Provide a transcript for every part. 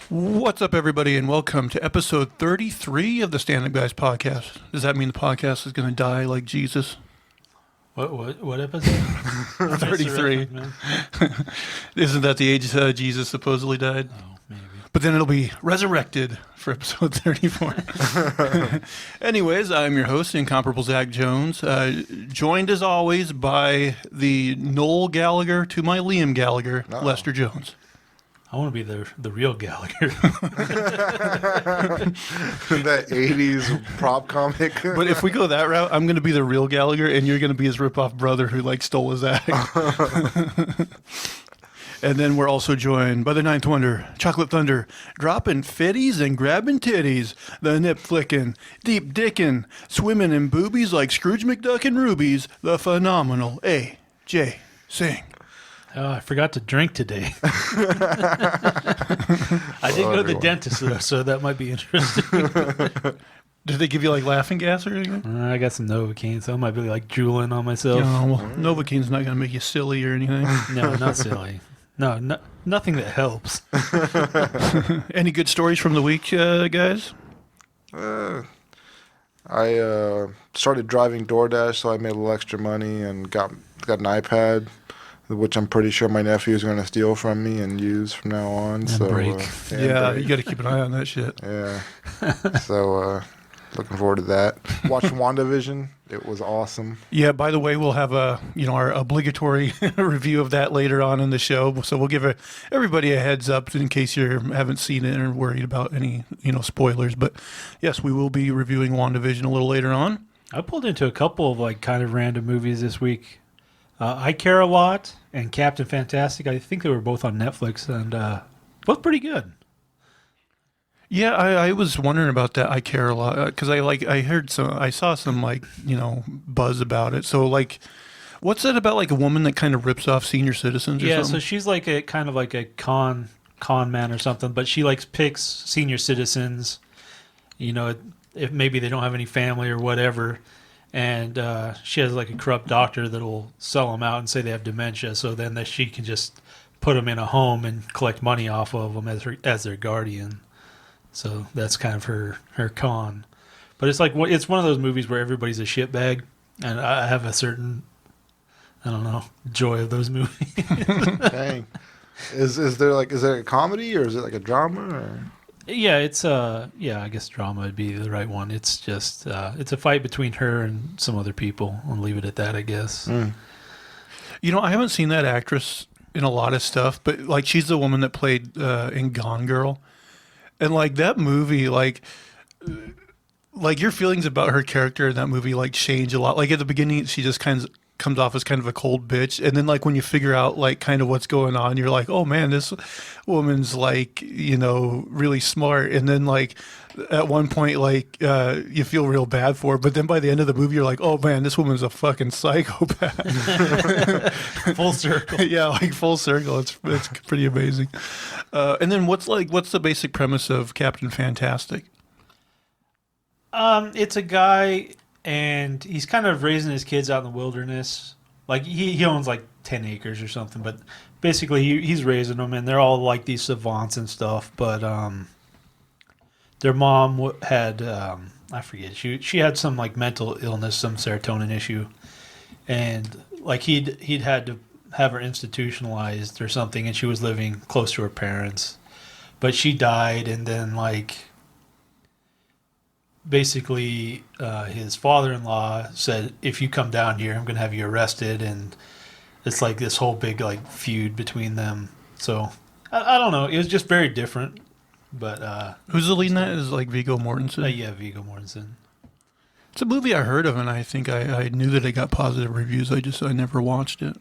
What's up, everybody, and welcome to episode 33 of the Stand Up Guys podcast. Does that mean the podcast is going to die like Jesus? What episode? 33. Isn't that the age Jesus supposedly died? Oh, maybe. But then it'll be resurrected for episode 34. Anyways, I'm your host, Incomparable Zach Jones, joined as always by the Noel Gallagher to my Liam Gallagher, Lester Jones. I want to be the real Gallagher. That 80s prop comic. But if we go that route, I'm going to be the real Gallagher, and you're going to be his rip-off brother who, stole his act. And then we're also joined by the Ninth Wonder, Chocolate Thunder, dropping fitties and grabbing titties, the nip-flicking, deep-dicking, swimming in boobies like Scrooge McDuck and rubies, the phenomenal A.J. Singh. Oh, I forgot to drink today. I did go to the dentist, though, so that might be interesting. Did they give you laughing gas or anything? I got some Novocaine, so I might be drooling on myself. No, well, Novocaine's not going to make you silly or anything. No, not silly. No, nothing that helps. Any good stories from the week, guys? I started driving DoorDash, so I made a little extra money and got an iPad, which I'm pretty sure my nephew is going to steal from me and use from now on. And so break. You got to keep an eye on that shit. Yeah. So looking forward to that. Watched WandaVision. It was awesome. Yeah, by the way, we'll have our obligatory review of that later on in the show. So we'll give everybody a heads up in case you haven't seen it or worried about any, spoilers. But yes, we will be reviewing WandaVision a little later on. I pulled into a couple of kind of random movies this week. I Care a Lot and Captain Fantastic. I think they were both on Netflix and both pretty good. Yeah, I was wondering about that. I Care a Lot because I saw some buzz about it. So what's that about? A woman that kind of rips off senior citizens or something? So she's a kind of a con man or something, but she picks senior citizens, if maybe they don't have any family or whatever, and she has a corrupt doctor that'll sell them out and say they have dementia, so then that she can just put them in a home and collect money off of them as their guardian. So that's kind of her con. But it's it's one of those movies where everybody's a shitbag, and I have a certain, joy of those movies. Dang. Is there a comedy or is it a drama? Or? Yeah, it's I guess drama would be the right one. It's just it's a fight between her and some other people. I'll leave it at that, I guess. I haven't seen that actress in a lot of stuff, but she's the woman that played in Gone Girl. And that movie, your feelings about her character in that movie change a lot. At the beginning, she just kind of comes off as kind of a cold bitch, and then when you figure out kind of what's going on, you're like, oh man, this woman's really smart. And then at one point you feel real bad for her, but then by the end of the movie, you're like, oh man, this woman's a fucking psychopath. Full circle. Yeah, full circle. It's pretty amazing. And then what's the basic premise of Captain Fantastic? It's a guy, and he's kind of raising his kids out in the wilderness. He owns 10 acres or something, but basically he's raising them, and they're all these savants and stuff. But their mom had I forget, she had some mental illness, some serotonin issue, and he'd had to have her institutionalized or something, and she was living close to her parents, but she died, and then basically his father-in-law said, if you come down here, I'm going to have you arrested, and it's this whole big feud between them. So I don't know, it was just very different. But who's the lead in that? Is Viggo Mortensen? Yeah, Viggo Mortensen. It's a movie I heard of, and I think I knew that it got positive reviews. I never watched it.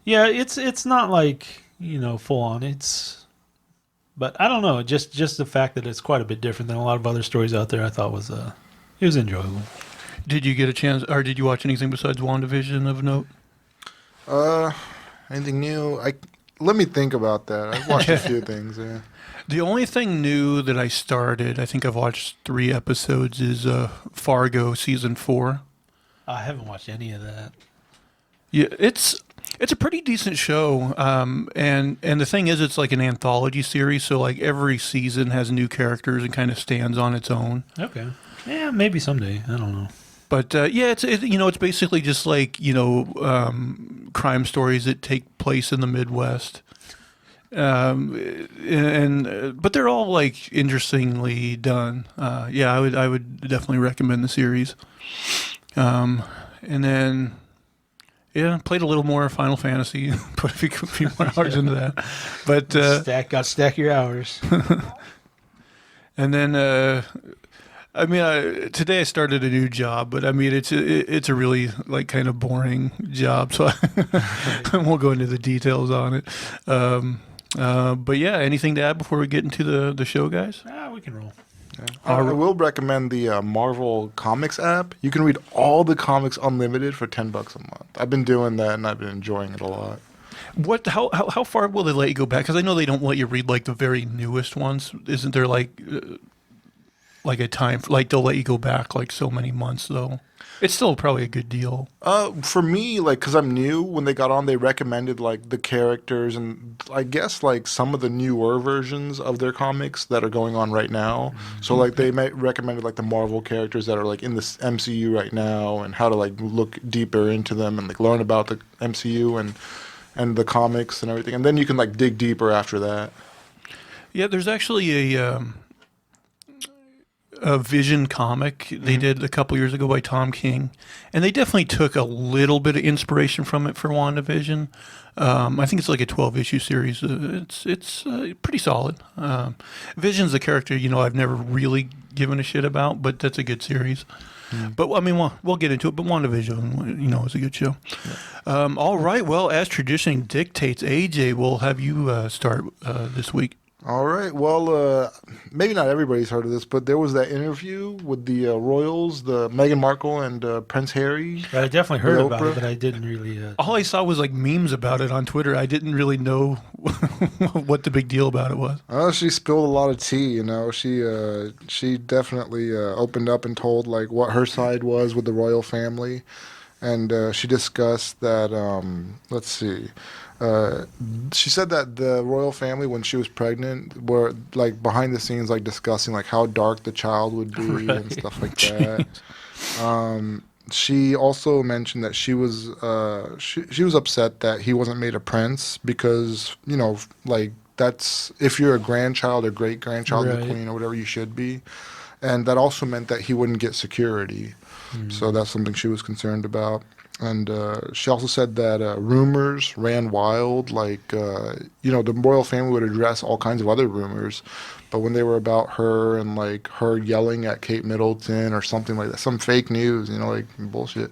Yeah, it's not full on. But I don't know. Just the fact that it's quite a bit different than a lot of other stories out there, I thought it was enjoyable. Did you get a chance, or did you watch anything besides WandaVision of note? Anything new? Let me think about that. I've watched a few things. Yeah. The only thing new that I started, I think I've watched 3 episodes, is Fargo season 4. I haven't watched any of that. Yeah, it's It's a pretty decent show, and the thing is, it's like an anthology series, so like every season has new characters and kind of stands on its own. Okay. Yeah, maybe someday. I don't know. But yeah, it's basically just like crime stories that take place in the Midwest, but they're all like interestingly done. Yeah, I would definitely recommend the series. And then. Yeah, played a little more Final Fantasy, put a few more hours into that. But stack your hours. and then today I started a new job, but I mean it's a really like kind of boring job, so I won't go into the details on it. But yeah, anything to add before we get into the show, guys? We can roll. Yeah. I will recommend the Marvel Comics app. You can read all the comics unlimited for $10 a month. I've been doing that, and I've been enjoying it a lot. How far will they let you go back? Because I know they don't let you read like the very newest ones. Isn't there like a time like they'll let you go back like so many months though? It's still probably a good deal. For me, like, because I'm new, when they got on, they recommended, like, the characters and I guess, like, some of the newer versions of their comics that are going on right now. Mm-hmm. So, like, they recommended, like, the Marvel characters that are, like, in the MCU right now and how to, like, look deeper into them and, like, learn about the MCU and the comics and everything. And then you can, like, dig deeper after that. Yeah, there's actually a Vision comic they did a couple years ago by Tom King, and they definitely took a little bit of inspiration from it for WandaVision. I think it's like a 12-issue series. It's pretty solid. Vision's a character I've never really given a shit about, but that's a good series. But I mean, we'll get into it. But WandaVision, is a good show. Yeah. All right. Well, as tradition dictates, AJ, we'll have you start this week. All right. Well, maybe not everybody's heard of this, but there was that interview with the royals, the Meghan Markle and Prince Harry. I definitely heard about Oprah. it, but I didn't really. All I saw was like memes about it on Twitter. I didn't really know what the big deal about it was. She spilled a lot of tea. She definitely opened up and told like what her side was with the royal family, and she discussed that. Let's see. She said that the royal family, when she was pregnant, were like behind the scenes, like discussing like how dark the child would be and stuff like that. She also mentioned that she was upset that he wasn't made a prince because like that's if you're a grandchild or great grandchild of the queen or whatever, you should be, and that also meant that he wouldn't get security. So that's something she was concerned about. And she also said that rumors ran wild, like, the royal family would address all kinds of other rumors. But when they were about her and, like, her yelling at Kate Middleton or something like that, some fake news, like, bullshit,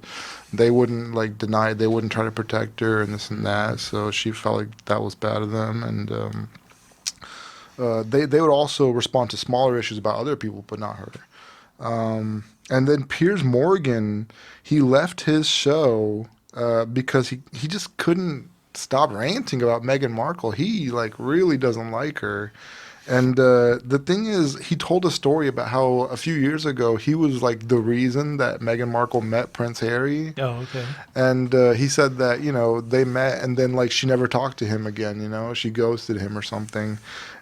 they wouldn't, like, deny it. They wouldn't try to protect her and this and that. So she felt like that was bad of them. And they would also respond to smaller issues about other people, but not her. And then Piers Morgan, he left his show because he just couldn't stop ranting about Meghan Markle. He like really doesn't like her. And the thing is, he told a story about how a few years ago he was like the reason that Meghan Markle met Prince Harry. Oh, okay. And he said that they met and then like she never talked to him again. She ghosted him or something.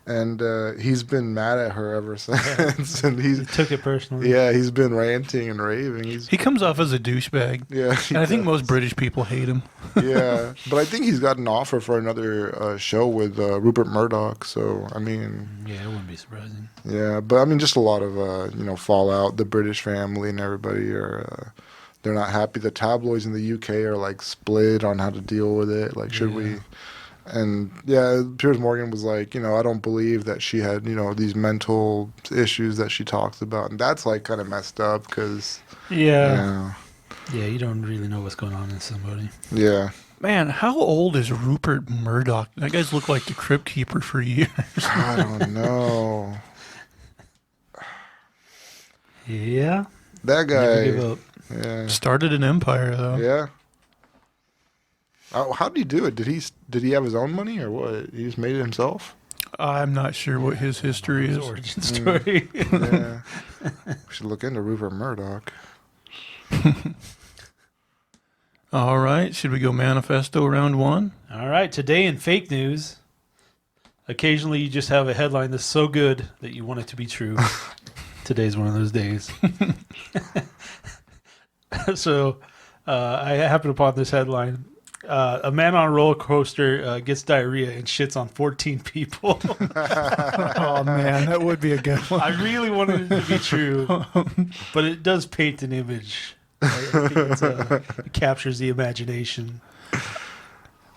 And he's been mad at her ever since. And he took it personally. Yeah, he's been ranting and raving. He comes off as a douchebag. Yeah, and I think most British people hate him. Yeah, but I think he's got an offer for another show with Rupert Murdoch. So I mean, yeah, it wouldn't be surprising. Yeah, but I mean, just a lot of fallout. The British family and everybody are they're not happy. The tabloids in the UK are like split on how to deal with it. Like, should we? And yeah, Piers Morgan was like, I don't believe that she had, these mental issues that she talks about. And that's like kind of messed up because. Yeah, you don't really know what's going on in somebody. Yeah. Man, how old is Rupert Murdoch? That guy's looked like the Crypt Keeper for years. I don't know. Yeah. That guy. Never give up. Yeah. Started an empire, though. Yeah. How did he do it? Did he have his own money or what? He just made it himself? I'm not sure what his history is. Origin story. Yeah. We should look into Rupert Murdoch. All right. Should we go manifesto round one? All right, today in fake news, occasionally you just have a headline that's so good that you want it to be true. Today's one of those days. So I happened upon this headline. A man on a roller coaster gets diarrhea and shits on 14 people. Oh, man. That would be a good one. I really wanted it to be true, but it does paint an image. I think it captures the imagination.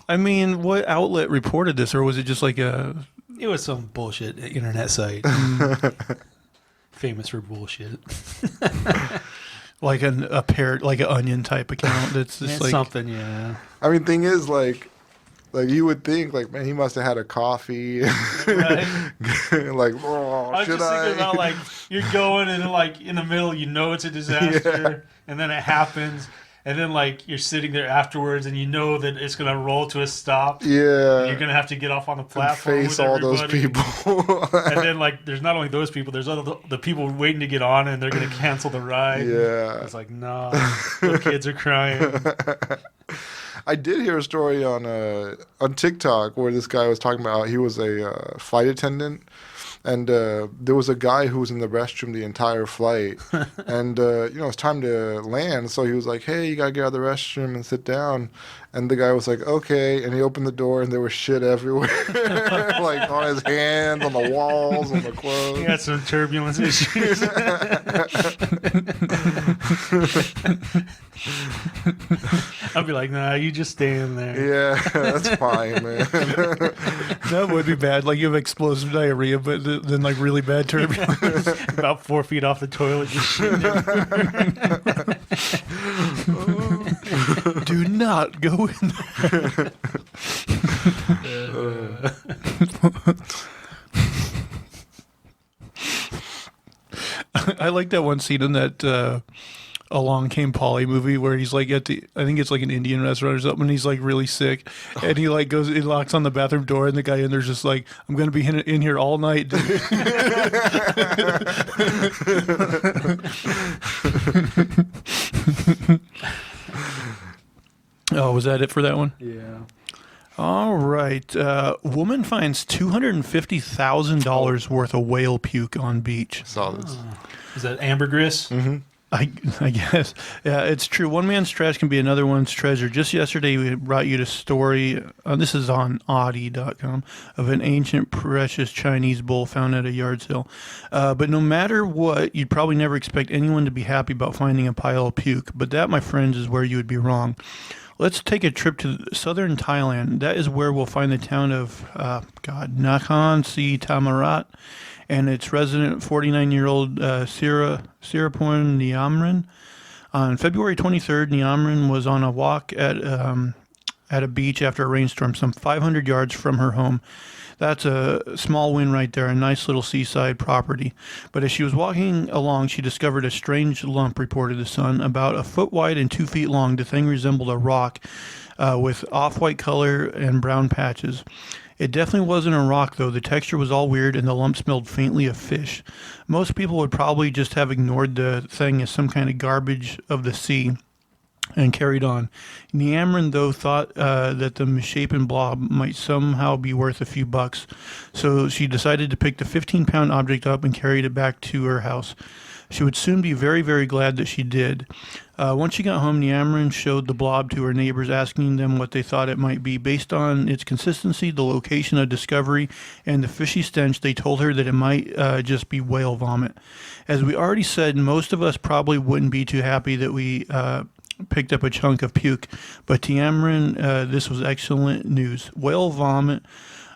I mean, what outlet reported this, or was it just like a... It was some bullshit internet site. Famous for bullshit. like a parrot, like an onion type account that's just It's like... something, yeah. I mean, thing is, like you would think, like, man, he must have had a coffee. Right? Like, oh, I was should just thinking about, like, you're going and, like, in the middle, you know it's a disaster, and then it happens, and then, like, you're sitting there afterwards, and you know that it's going to roll to a stop. Yeah. And you're going to have to get off on the platform Face with all everybody. those people. And then, like, there's not only those people, there's the people waiting to get on, and they're going to cancel the ride. Yeah. It's like, nah, the kids are crying. I did hear a story on TikTok where this guy was talking about he was a flight attendant, and there was a guy who was in the restroom the entire flight, and it's time to land, so he was like, "Hey, you gotta get out of the restroom and sit down," and the guy was like, "Okay," and he opened the door and there was shit everywhere, like on his hands, on the walls, on the clothes. He had some turbulence issues. I'd be like, nah, you just stay in there. Yeah, that's fine, man. That would be bad. Like, you have explosive diarrhea, but then, like, really bad turbulence. About 4 feet off the toilet, just shitting everywhere. Do not go in there. I like that one scene in that Along Came Polly movie where he's like I think it's like an Indian restaurant or something, and he's like really sick, and he like he locks on the bathroom door, and the guy in there's just like, "I'm gonna be in here all night, dude." Oh, was that it for that one? Yeah. All right. Woman finds $250,000 worth of whale puke on beach. Saw this. Is that ambergris? Mm-hmm. I guess. Yeah, it's true. One man's trash can be another one's treasure. Just yesterday, we brought you the story, this is on Audi.com, of an ancient, precious Chinese bull found at a yard sale. But no matter what, you'd probably never expect anyone to be happy about finding a pile of puke. But that, my friends, is where you would be wrong. Let's take a trip to southern Thailand. That is where we'll find the town of, Nakhon Si Thammarat, and its resident 49-year-old Sirapon Niamran. On February 23rd, Niamran was on a walk at a beach after a rainstorm, some 500 yards from her home. That's a small win right there, a nice little seaside property. But as she was walking along, she discovered a strange lump, reported the Sun, about a foot wide and 2 feet long. The thing resembled a rock with off-white color and brown patches. It definitely wasn't a rock, though. The texture was all weird, and the lump smelled faintly of fish. Most people would probably just have ignored the thing as some kind of garbage of the sea and carried on. Niamran, though, thought that the misshapen blob might somehow be worth a few bucks, so she decided to pick the 15-pound object up and carried it back to her house. She would soon be very, very glad that she did. Once she got home, Niamran showed the blob to her neighbors, asking them what they thought it might be. Based on its consistency, the location of discovery, and the fishy stench, they told her that it might just be whale vomit. As we already said, most of us probably wouldn't be too happy that we picked up a chunk of puke, but to Niamran, this was excellent news. Whale vomit,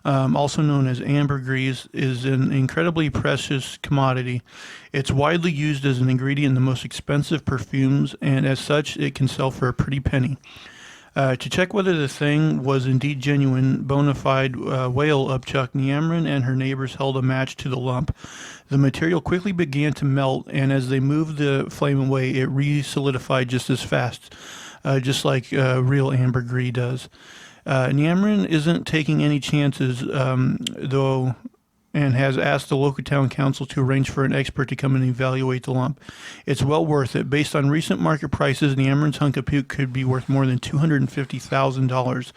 also known as ambergris, is an incredibly precious commodity. It's widely used as an ingredient in the most expensive perfumes, and as such, it can sell for a pretty penny. To check whether the thing was indeed genuine, bona fide whale upchuck, Niamran and her neighbors held a match to the lump. The material quickly began to melt, and as they moved the flame away, it re-solidified just as fast, just like real ambergris does. Niamran isn't taking any chances, though. and has asked the local town council to arrange for an expert to come and evaluate the lump. It's well worth it. Based on recent market prices, the Amber's hunk of puke could be worth more than $250,000.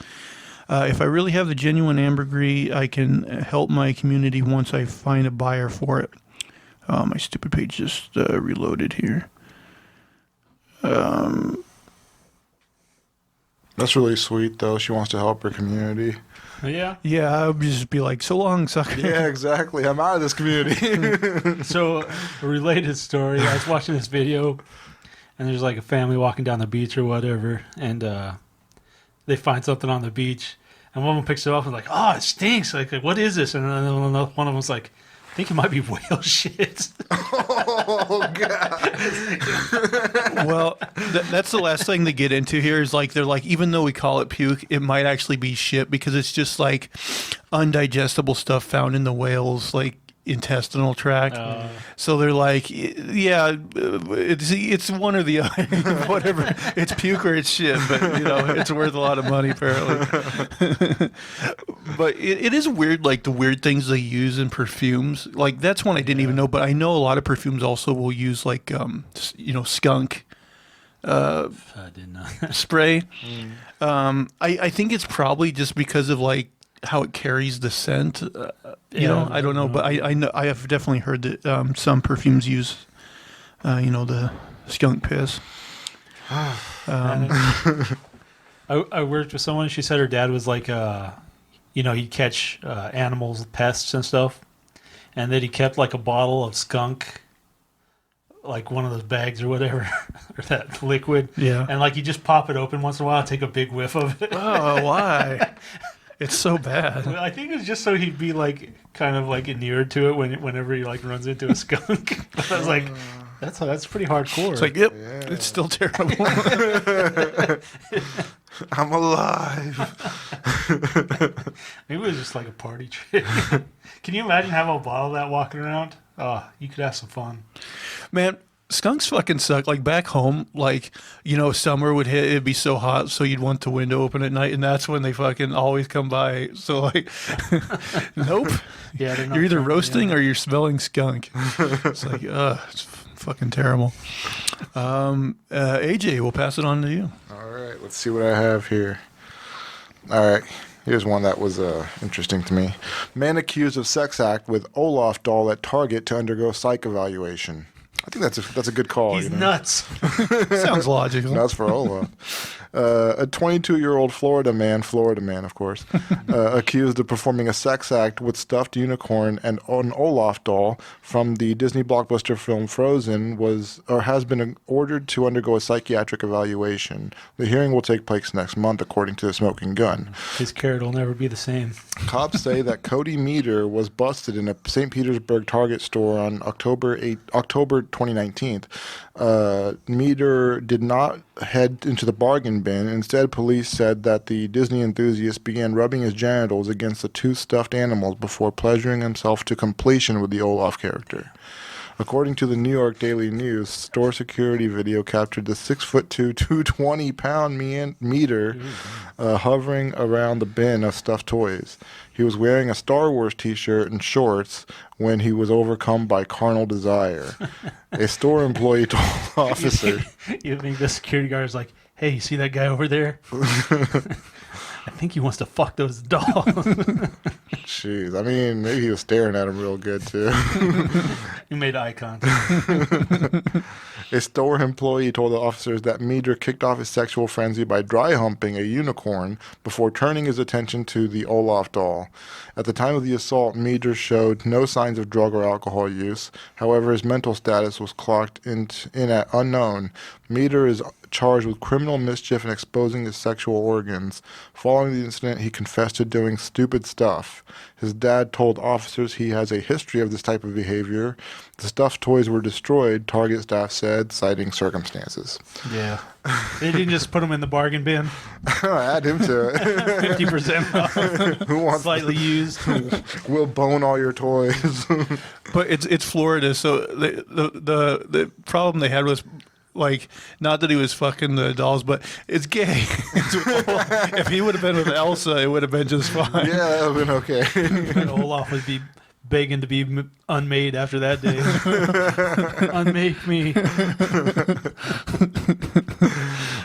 If I really have the genuine ambergris, I can help my community once I find a buyer for it. My stupid page just reloaded here. That's really sweet, though. She wants to help her community. Yeah. Yeah, I would just be like, so long, sucker. Yeah, exactly. I'm out of this community. So, a related story. I was watching this video, and there's like a family walking down the beach or whatever, and they find something on the beach, and one of them picks it up and like, oh, it stinks. Like, what is this? And then one of them's like, I think it might be whale shit. Oh, God. Well, that's the last thing they get into here is like, they're like, even though we call it puke, it might actually be shit because it's just like undigestible stuff found in the whale's like intestinal tract. So they're like, yeah, it's one or the other, whatever. It's puke or it's shit, but you know, it's worth a lot of money apparently. But it is weird, like the weird things they use in perfumes. Like that's one I didn't even know, but I know a lot of perfumes also will use like, skunk. I didn't know. Spray. I think it's probably just because of like how it carries the scent. I don't know, but I know I have definitely heard that some perfumes use, the skunk piss. I worked with someone. She said her dad was like, he'd catch animals, pests and stuff, and that he kept like a bottle of skunk, like one of those bags or whatever, or that liquid. Yeah. And like you just pop it open once in a while, and take a big whiff of it. Oh, why? It's so bad. I think it's just so he'd be like kind of like inured to it whenever he like runs into a skunk. I was like, that's pretty hardcore. It's like, yep, it's still terrible. I'm alive. Maybe it was just like a party trick. Can you imagine having a bottle of that walking around? Oh, you could have some fun. Man, skunks fucking suck. Like back home, like, summer would hit, it'd be so hot, so you'd want the window open at night, and that's when they fucking always come by. So, like, nope. Yeah, they're not you're either coming, roasting or you're smelling skunk. It's like, it's fucking terrible. AJ, we'll pass it on to you. All right, let's see what I have here. All right, here's one that was interesting to me. Man accused of sex act with Olaf doll at Target to undergo psych evaluation. I think that's a good call. He's nuts. Sounds logical. Nuts for Olaf. A 22-year-old Florida man, of course, accused of performing a sex act with stuffed unicorn and an Olaf doll from the Disney blockbuster film Frozen has been ordered to undergo a psychiatric evaluation. The hearing will take place next month, according to the Smoking Gun. His carrot will never be the same. Cops say that Cody Meter was busted in a St. Petersburg Target store on October 2019. Meter did not head into the bargain bin. Instead, police said that the Disney enthusiast began rubbing his genitals against the two stuffed animals before pleasuring himself to completion with the Olaf character. According to the New York Daily News, store security video captured the 6'2", 220-pound Meter hovering around the bin of stuffed toys. He was wearing a Star Wars t-shirt and shorts when he was overcome by carnal desire. A store employee told officers... You think the security guard is like, hey, you see that guy over there? I think he wants to fuck those dolls. Jeez, I mean, maybe he was staring at him real good, too. He made eye contact. A store employee told the officers that Meter kicked off his sexual frenzy by dry humping a unicorn before turning his attention to the Olaf doll. At the time of the assault, Meter showed no signs of drug or alcohol use. However, his mental status was clocked in at unknown. Meter is charged with criminal mischief and exposing his sexual organs. Following the incident, he confessed to doing stupid stuff. His dad told officers he has a history of this type of behavior. The stuffed toys were destroyed, Target staff said, citing circumstances. Yeah. They didn't just put them in the bargain bin. Add him to it. 50% off. Who wants Slightly used. We'll bone all your toys. But it's Florida, so the problem they had was, like, not that he was fucking the dolls, but it's gay. If he would have been with Elsa, it would have been just fine. Yeah, that would have been okay. And Olaf would be begging to be unmade after that day. Unmake me.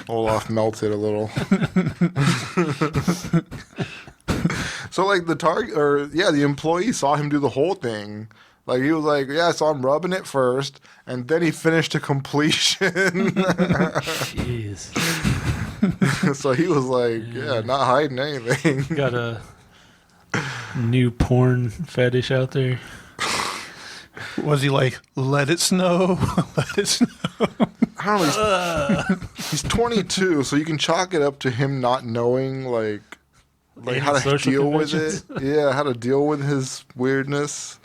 Olaf melted a little. So like the employee saw him do the whole thing. Like he was like, yeah, I saw him rubbing it first, and then he finished to completion. Jeez. So he was like, yeah, not hiding anything. Got a new porn fetish out there. Was he like, let it snow? Let it snow? I don't know. He's 22, so you can chalk it up to him not knowing like how to social deal with conventions. it. Yeah, how to deal with his weirdness.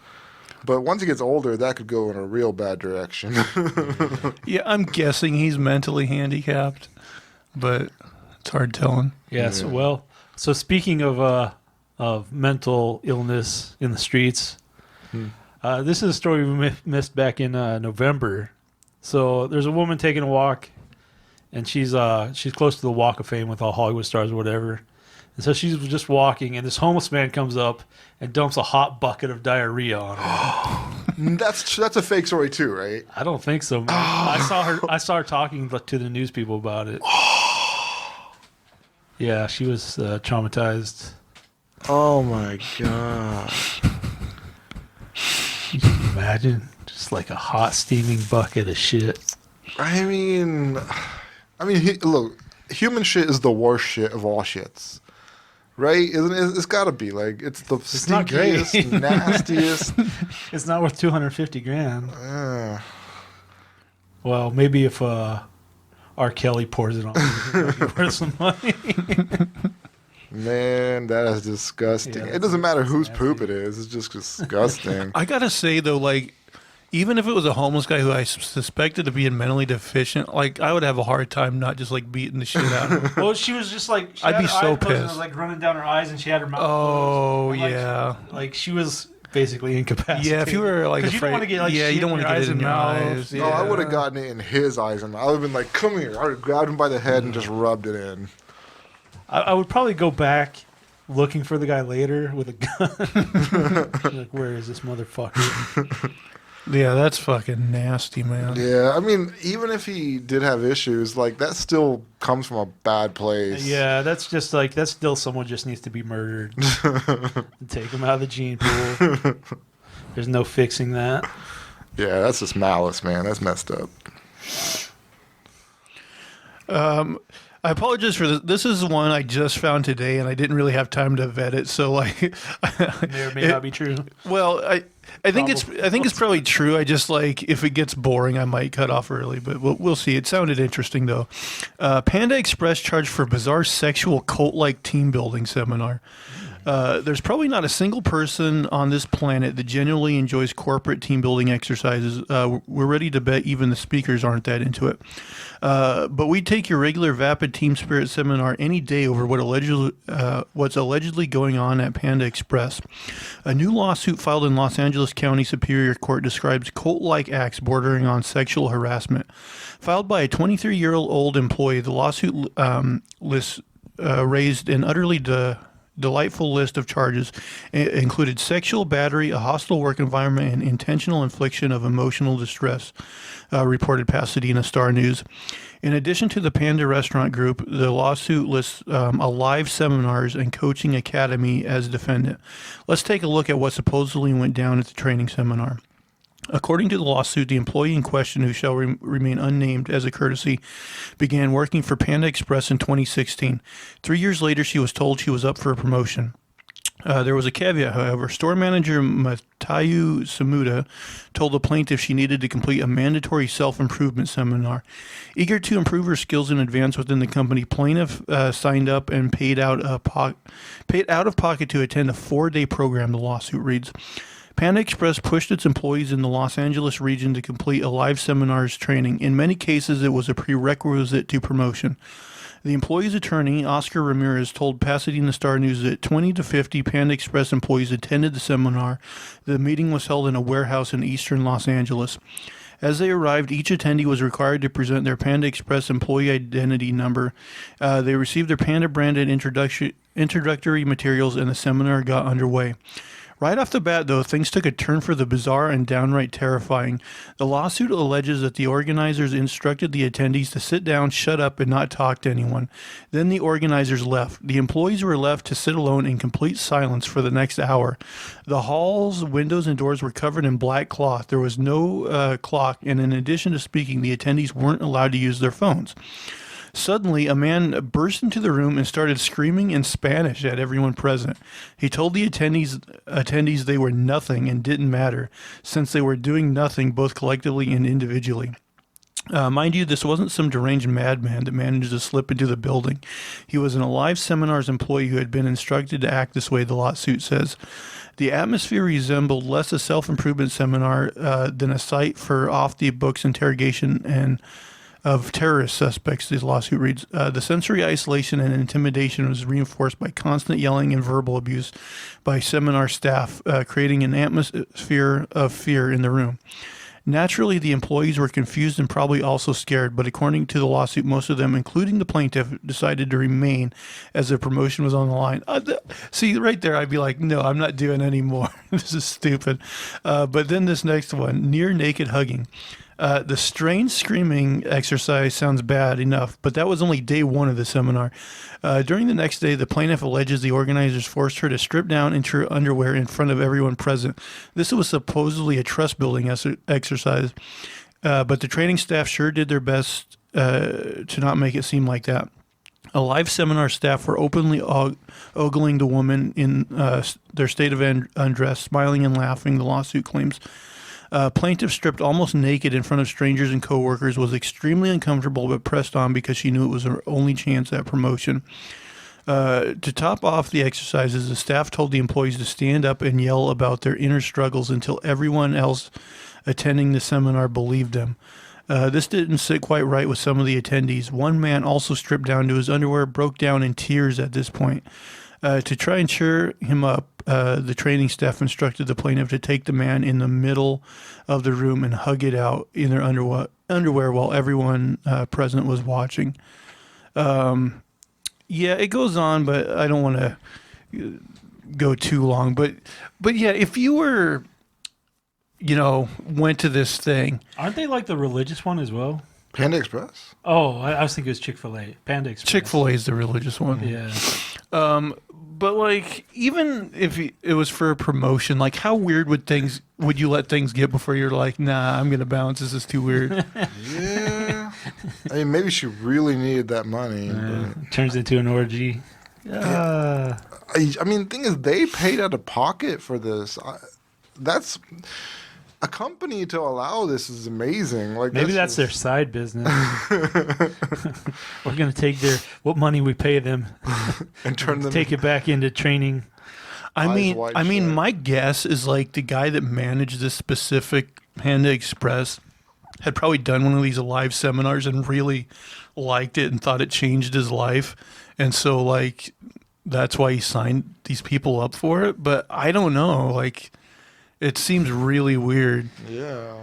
But once he gets older, that could go in a real bad direction. Yeah, I'm guessing he's mentally handicapped, but it's hard telling. Yes. Well, so speaking of mental illness in the streets, this is a story we missed back in November. So there's a woman taking a walk, and she's close to the Walk of Fame with all Hollywood stars or whatever. And so she's just walking, and this homeless man comes up and dumps a hot bucket of diarrhea on her. That's a fake story too, right? I don't think so, man. I saw her talking to the news people about it. Yeah, she was traumatized. Oh my god. You can imagine just like a hot steaming bucket of shit. I mean, look, human shit is the worst shit of all shits. Right? Isn't it? It's got to be like it's the not great. stinkiest, nastiest. It's not worth $250,000. Uh, Well, maybe if R. Kelly pours it on, it might be worth some money. Man, that is disgusting. Yeah, It doesn't matter whose nasty. poop it is. It's just disgusting. I gotta say though, like, even if it was a homeless guy who I suspected of being mentally deficient, like, I would have a hard time not just like beating the shit out of him. Well, she was just like, she I'd had be her so eyes closed and it was pissed. like running down her eyes, and she had her mouth Oh, closed. And, yeah. like she was basically incapacitated. Yeah, if you were like 'Cause you don't afraid, wanna get, like, yeah, shit you don't in want to your get eyes it in and your mouth. eyes. No, I would have yeah. gotten it in his eyes, and I would have been like, "Come here!" I would have grabbed him by the head and just rubbed it in. I would probably go back looking for the guy later with a gun. Like, where is this motherfucker? Yeah, that's fucking nasty, man. Yeah, I mean, even if he did have issues, like that still comes from a bad place. Yeah, that's still someone just needs to be murdered. And take him out of the gene pool. There's no fixing that. Yeah, that's just malice, man. That's messed up. I apologize for this. This is one I just found today, and I didn't really have time to vet it. So, like, May or may not be true. well, I think it's probably true. I just like if it gets boring, I might cut off early, but we'll see. It sounded interesting though. Panda Express charged for bizarre sexual cult-like team building seminar. There's probably not a single person on this planet that genuinely enjoys corporate team building exercises. We're ready to bet even the speakers aren't that into it. But we take your regular vapid team spirit seminar any day over what's allegedly going on at Panda Express. A new lawsuit filed in Los Angeles County Superior Court describes cult-like acts bordering on sexual harassment. Filed by a 23-year-old employee, the lawsuit raised an utterly delightful list of charges. It included sexual battery, a hostile work environment, and intentional infliction of emotional distress, reported Pasadena Star News. In addition to the Panda Restaurant Group, the lawsuit lists Alive Seminars and Coaching Academy as defendant. Let's take a look at what supposedly went down at the training seminar. According to the lawsuit, the employee in question, who shall remain unnamed as a courtesy, began working for Panda Express in 2016. 3 years later, she was told she was up for a promotion. There was a caveat, however. Store manager Matayu Samuda told the plaintiff she needed to complete a mandatory self-improvement seminar. Eager to improve her skills and advance within the company, plaintiff signed up and paid out of pocket to attend a 4-day program, the lawsuit reads. Panda Express pushed its employees in the Los Angeles region to complete Alive Seminars training. In many cases, it was a prerequisite to promotion. The employee's attorney, Oscar Ramirez, told Pasadena Star News that 20 to 50 Panda Express employees attended the seminar. The meeting was held in a warehouse in eastern Los Angeles. As they arrived, each attendee was required to present their Panda Express employee identity number. They received their Panda-branded introductory materials, and the seminar got underway. Right off the bat, though, things took a turn for the bizarre and downright terrifying. The lawsuit alleges that the organizers instructed the attendees to sit down, shut up, and not talk to anyone. Then the organizers left. The employees were left to sit alone in complete silence for the next hour. The hall's windows and doors were covered in black cloth. There was no clock, and in addition to speaking, the attendees weren't allowed to use their phones. Suddenly, a man burst into the room and started screaming in Spanish at everyone present. He told the attendees they were nothing and didn't matter, since they were doing nothing both collectively and individually. Mind you, this wasn't some deranged madman that managed to slip into the building. He was an Alive Seminars employee who had been instructed to act this way, the lawsuit says. The atmosphere resembled less a self-improvement seminar than a site for off-the-books interrogation and of terrorist suspects, this lawsuit reads. The sensory isolation and intimidation was reinforced by constant yelling and verbal abuse by seminar staff, creating an atmosphere of fear in the room. Naturally, the employees were confused and probably also scared, but according to the lawsuit, most of them, including the plaintiff, decided to remain as their promotion was on the line. See, right there, I'd be like, no, I'm not doing any more. This is stupid. But then this next one, near naked hugging. The strange screaming exercise sounds bad enough, but that was only day one of the seminar. During the next day, the plaintiff alleges the organizers forced her to strip down into her underwear in front of everyone present. This was supposedly a trust-building exercise, but the training staff sure did their best to not make it seem like that. Alive Seminar staff were openly ogling the woman in their state of undress, smiling and laughing, the lawsuit claims. Plaintiff stripped almost naked in front of strangers and coworkers, was extremely uncomfortable but pressed on because she knew it was her only chance at promotion. To top off the exercises, the staff told the employees to stand up and yell about their inner struggles until everyone else attending the seminar believed them. This didn't sit quite right with some of the attendees. One man also stripped down to his underwear, broke down in tears at this point. To try and cheer him up, the training staff instructed the plaintiff to take the man in the middle of the room and hug it out in their underwear while everyone present was watching. Yeah, it goes on, but I don't want to go too long. But yeah, if you were, went to this thing. Aren't they like the religious one as well? Panda Express? Oh, I was thinking it was Chick-fil-A. Panda Express. Chick-fil-A is the religious one. Yeah. But like, even if it was for a promotion, like how weird would you let things get before you're like, nah, I'm gonna bounce. This is too weird. Yeah. I mean, maybe she really needed that money. But Turns into an orgy. I mean, the thing is, they paid out of pocket for this. That's a company to allow this is amazing. Like maybe that's their side business. We're gonna take what money we pay them and turn them take it back into training. I mean, my guess is like the guy that managed this specific Panda Express had probably done one of these Alive seminars and really liked it and thought it changed his life, and so like that's why he signed these people up for it. But I don't know, like. It seems really weird. Yeah.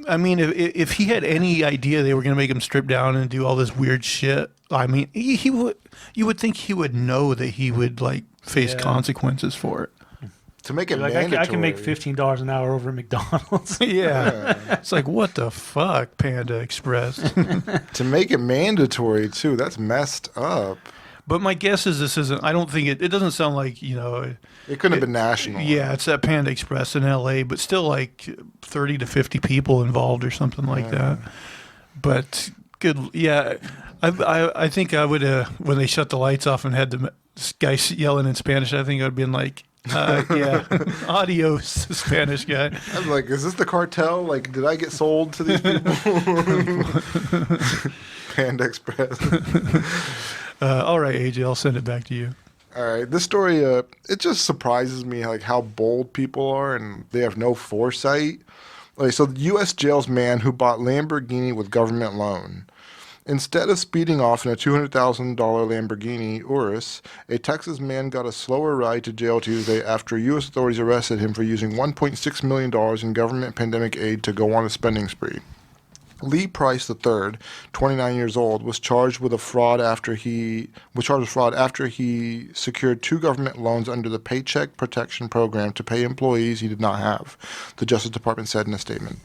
I mean, if he had any idea they were going to make him strip down and do all this weird shit, I mean, he would. You would think he would know that he would like face consequences for it. To make it like mandatory. I can make $15 an hour over at McDonald's. Yeah. It's like, what the fuck, Panda Express? To make it mandatory too. That's messed up. But my guess is this isn't. I don't think it doesn't sound like It couldn't have been national. Yeah, it's at Panda Express in L.A., but still like 30 to 50 people involved or something like that. But good, yeah. I think I would when they shut the lights off and had the guy yelling in Spanish. I think I'd been like, yeah, adios, Spanish guy. I'm like, is this the cartel? Like, did I get sold to these people? Panda Express. All right, AJ, I'll send it back to you. All right, this story, it just surprises me like how bold people are and they have no foresight. Like, so the U.S. jails man who bought Lamborghini with government loan. Instead of speeding off in a $200,000 Lamborghini Urus, a Texas man got a slower ride to jail Tuesday after U.S. authorities arrested him for using $1.6 million in government pandemic aid to go on a spending spree. Lee Price III, 29 years old, was charged with fraud after he secured 2 government loans under the Paycheck Protection Program to pay employees he did not have, the Justice Department said in a statement.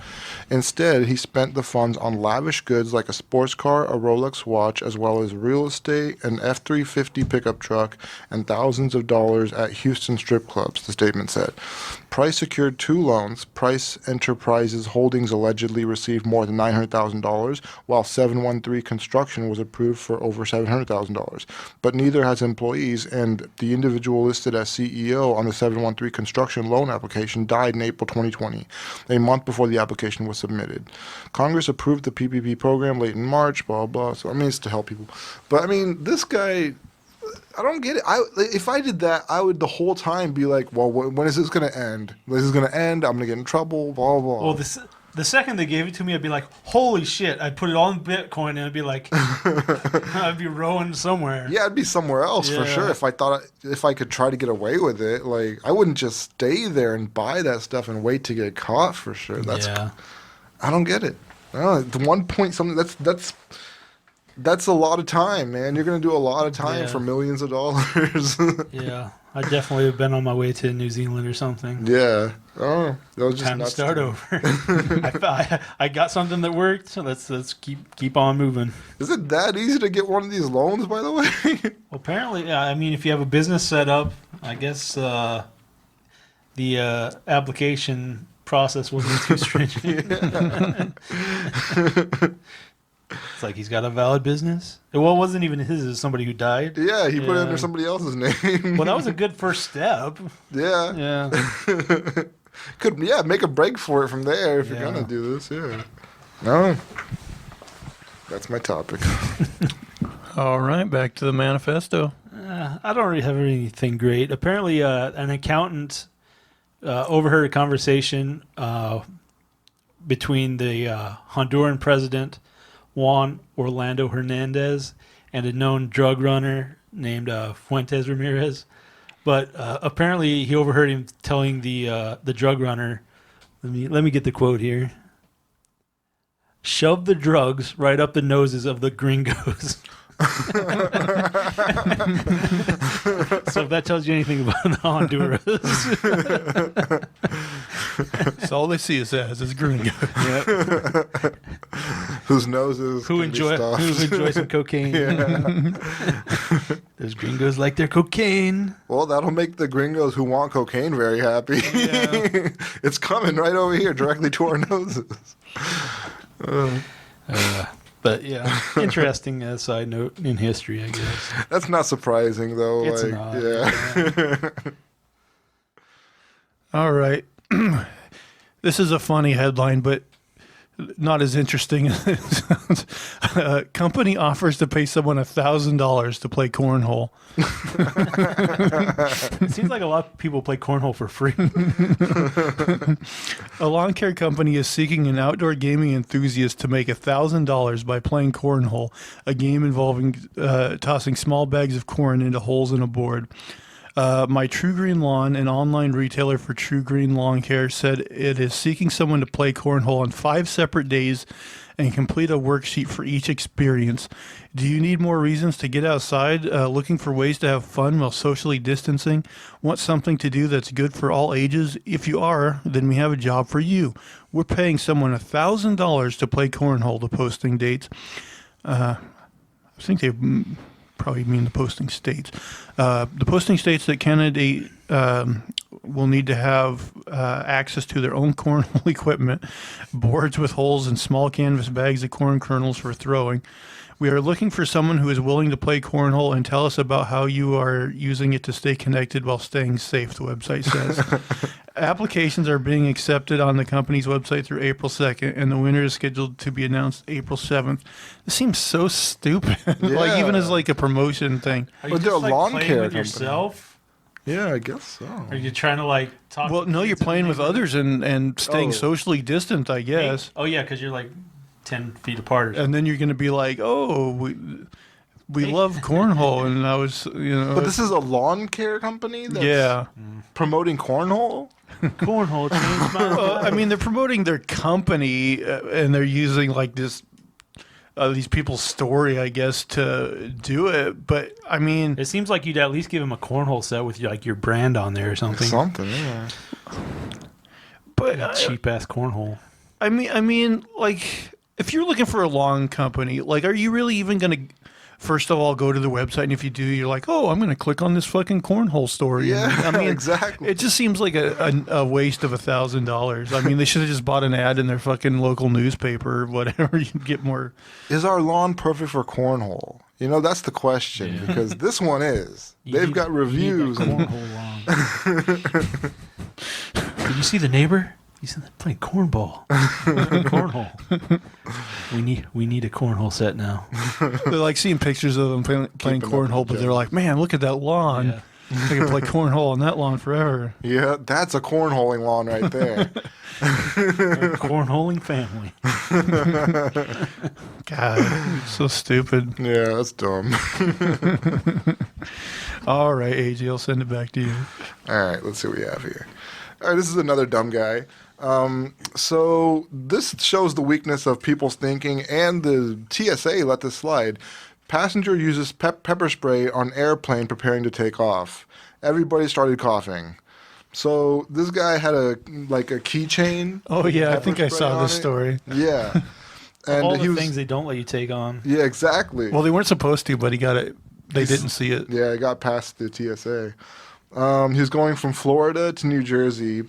Instead, he spent the funds on lavish goods like a sports car, a Rolex watch, as well as real estate, an F-350 pickup truck, and thousands of dollars at Houston strip clubs, the statement said. Price secured 2 loans. Price Enterprises Holdings allegedly received more than $900,000, while 713 Construction was approved for over $700,000. But neither has employees, and the individual listed as CEO on the 713 Construction loan application died in April 2020, a month before the application was submitted. Congress approved the PPP program late in March, blah, blah. So, I mean, it's to help people. But, I mean, this guy... I don't get it. If I did that, I would the whole time be like, well, when is this going to end? This is going to end. I'm going to get in trouble, blah, blah, blah. Well, the second they gave it to me, I'd be like, holy shit. I'd put it all in Bitcoin and I'd be like, I'd be rowing somewhere. Yeah, I'd be somewhere else for sure if I could try to get away with it. Like, I wouldn't just stay there and buy that stuff and wait to get caught for sure. I don't get it. The 1 point something, that's a lot of time, man. You're going to do a lot of time for millions of dollars. Yeah. I definitely have been on my way to New Zealand or something. Yeah. Oh, that was just time to start over. I got something that worked, so let's keep on moving. Is it that easy to get one of these loans, by the way? Well, apparently, I mean, if you have a business set up, I guess the application process wasn't too stringent. It's like he's got a valid business. Well, it wasn't even his. It was somebody who died. Yeah, he put it under somebody else's name. Well, that was a good first step. Yeah. Could make a break for it from there if you're gonna do this. Yeah. No. That's my topic. All right, back to the manifesto. I don't really have anything great. Apparently, an accountant overheard a conversation between the Honduran president Juan Orlando Hernandez and a known drug runner named Fuentes Ramirez. But apparently he overheard him telling the drug runner, let me get the quote here, "Shove the drugs right up the noses of the gringos." So if that tells you anything about Honduras. So all they see is gringos. Yep. Whose noses who enjoy some cocaine. Those gringos like their cocaine. Well, that'll make the gringos who want cocaine very happy. Yeah. It's coming right over here directly to our noses. But yeah, interesting side note in history, I guess. That's not surprising, though. It's not. Yeah. All right. This is a funny headline, but not as interesting as it sounds. A company offers to pay someone $1,000 to play cornhole. It seems like a lot of people play cornhole for free. A lawn care company is seeking an outdoor gaming enthusiast to make $1,000 by playing cornhole, a game involving tossing small bags of corn into holes in a board. My True Green Lawn, an online retailer for True Green Lawn Care, said it is seeking someone to play cornhole on 5 separate days and complete a worksheet for each experience. Do you need more reasons to get outside, looking for ways to have fun while socially distancing? Want something to do that's good for all ages? If you are, then we have a job for you. We're paying someone $1,000 to play cornhole, the posting dates. I think they probably mean the posting states. The posting states that candidate will need to have access to their own cornhole equipment, boards with holes, and small canvas bags of corn kernels for throwing. We are looking for someone who is willing to play cornhole and tell us about how you are using it to stay connected while staying safe, the website says. Applications are being accepted on the company's website through April 2nd, and the winner is scheduled to be announced April 7th. This seems so stupid, like even as like a promotion thing. Are you they're just a lawn playing care with company. yourself? Yeah, I guess so. Are you trying to talk? Well, to no, kids you're in the playing with neighborhood? others and staying socially distant, I guess. Oh yeah, because you're 10 feet apart. Or something. And then you're going to be like, oh, we love cornhole, and I was, But this is a lawn care company that's yeah. promoting cornhole? Cornhole changed my life. Well, I mean, they're promoting their company, and they're using like this these people's story, I guess, to do it. But I mean, It seems like you'd at least give him a cornhole set with like your brand on there or something. Something, yeah. but Cheap ass cornhole. I mean, like, if you're looking for a lawn company, like, are you really even gonna? First of all, go to the website, and if you do, you're like, oh, I'm going to click on this fucking cornhole story. Yeah, And, I mean, exactly. It just seems like a waste of $1,000. I mean, they should have just bought an ad in their fucking local newspaper or whatever. You can get more. Is our lawn perfect for cornhole? You know, that's the question, because this one is. They've got reviews. You need that cornhole lawn. Did you see the neighbor? He's playing cornball. Cornhole. We need a cornhole set now. They're like seeing pictures of them playing cornhole, but they're like, man, look at that lawn. Yeah. I can play cornhole on that lawn forever. Yeah, that's a cornholing lawn right there. Cornholing family. God, so stupid. Yeah, that's dumb. All right, AJ, I'll send it back to you. All right, let's see what we have here. All right, this is another dumb guy. So this shows the weakness of people's thinking, and the TSA let this slide. Passenger uses pepper spray on airplane preparing to take off. Everybody started coughing. So this guy had a keychain. Oh yeah, I pepper think I spray saw on this it. story. Yeah, and All he the was. things they don't let you take on. Yeah, exactly. Well, they weren't supposed to, but he got it. They didn't see it. Yeah, it got past the TSA. He was going from Florida to New Jersey.